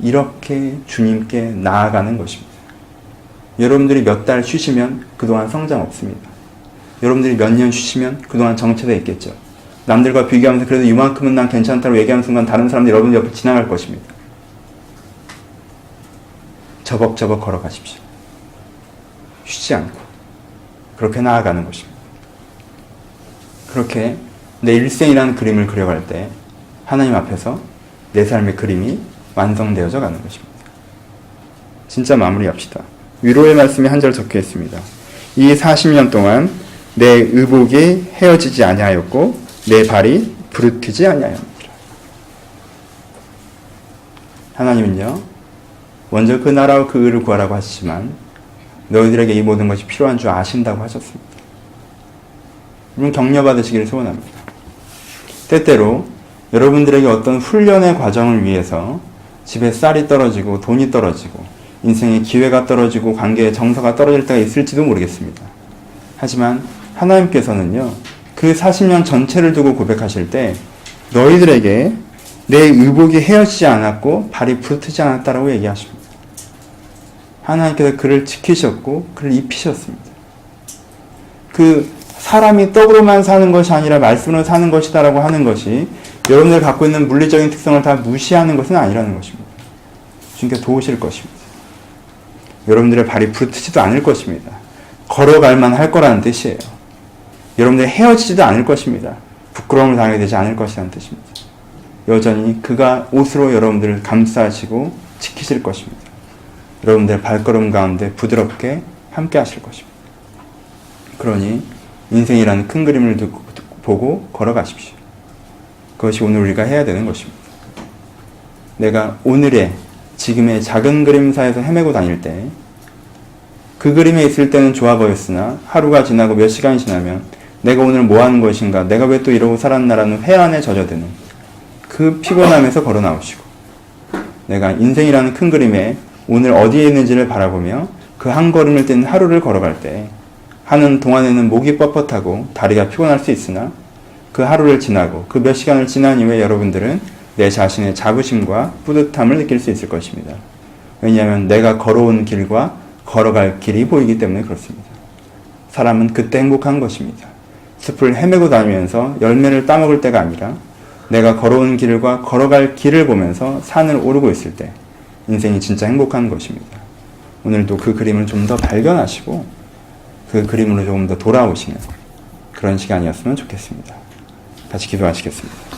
이렇게 주님께 나아가는 것입니다. 여러분들이 몇 달 쉬시면 그동안 성장 없습니다. 여러분들이 몇 년 쉬시면 그동안 정체되어 있겠죠. 남들과 비교하면서 그래도 이만큼은 난 괜찮다고 얘기하는 순간 다른 사람들이 여러분 옆에 지나갈 것입니다. 저벅저벅 걸어가십시오. 쉬지 않고 그렇게 나아가는 것입니다. 그렇게 내 일생이라는 그림을 그려갈 때 하나님 앞에서 내 삶의 그림이 완성되어져 가는 것입니다. 진짜 마무리합시다. 위로의 말씀이 한 절 적혀 있습니다. 이 40년 동안 내 의복이 헤어지지 아니하였고 내 발이 부르트지 아니하였느니라. 하나님은요, 먼저 그 나라와 그 의를 구하라고 하시지만 너희들에게 이 모든 것이 필요한 줄 아신다고 하셨습니다. 여러분 격려받으시기를 소원합니다. 때때로 여러분들에게 어떤 훈련의 과정을 위해서 집에 쌀이 떨어지고 돈이 떨어지고 인생의 기회가 떨어지고 관계의 정서가 떨어질 때가 있을지도 모르겠습니다. 하지만 하나님께서는요, 그 40년 전체를 두고 고백하실 때 너희들에게 내 의복이 헤어지지 않았고 발이 부르트지 않았다라고 얘기하십니다. 하나님께서 그를 지키셨고 그를 입히셨습니다. 그 사람이 떡으로만 사는 것이 아니라 말씀으로 사는 것이다라고 하는 것이 여러분들 갖고 있는 물리적인 특성을 다 무시하는 것은 아니라는 것입니다. 주님께 도우실 것입니다. 여러분들의 발이 부르트지도 않을 것입니다. 걸어갈 만할 거라는 뜻이에요. 여러분들이 헤어지지도 않을 것입니다. 부끄러움을 당하게 되지 않을 것이라는 뜻입니다. 여전히 그가 옷으로 여러분들을 감싸시고 지키실 것입니다. 여러분들의 발걸음 가운데 부드럽게 함께 하실 것입니다. 그러니 인생이라는 큰 그림을 보고 걸어가십시오. 그것이 오늘 우리가 해야 되는 것입니다. 내가 오늘의 지금의 작은 그림사에서 헤매고 다닐 때 그 그림에 있을 때는 좋아 보였으나 하루가 지나고 몇 시간이 지나면 내가 오늘 뭐 하는 것인가, 내가 왜 또 이러고 살았나라는 회한에 젖어드는 그 피곤함에서 걸어 나오시고, 내가 인생이라는 큰 그림에 오늘 어디에 있는지를 바라보며 그 한 걸음을 뛴 하루를 걸어갈 때 하는 동안에는 목이 뻣뻣하고 다리가 피곤할 수 있으나 그 하루를 지나고 그 몇 시간을 지난 이후에 여러분들은 내 자신의 자부심과 뿌듯함을 느낄 수 있을 것입니다. 왜냐하면 내가 걸어온 길과 걸어갈 길이 보이기 때문에 그렇습니다. 사람은 그때 행복한 것입니다. 숲을 헤매고 다니면서 열매를 따먹을 때가 아니라 내가 걸어온 길과 걸어갈 길을 보면서 산을 오르고 있을 때 인생이 진짜 행복한 것입니다. 오늘도 그 그림을 좀 더 발견하시고 그 그림으로 조금 더 돌아오시는 그런 시간이었으면 좋겠습니다. 같이 기도하시겠습니다.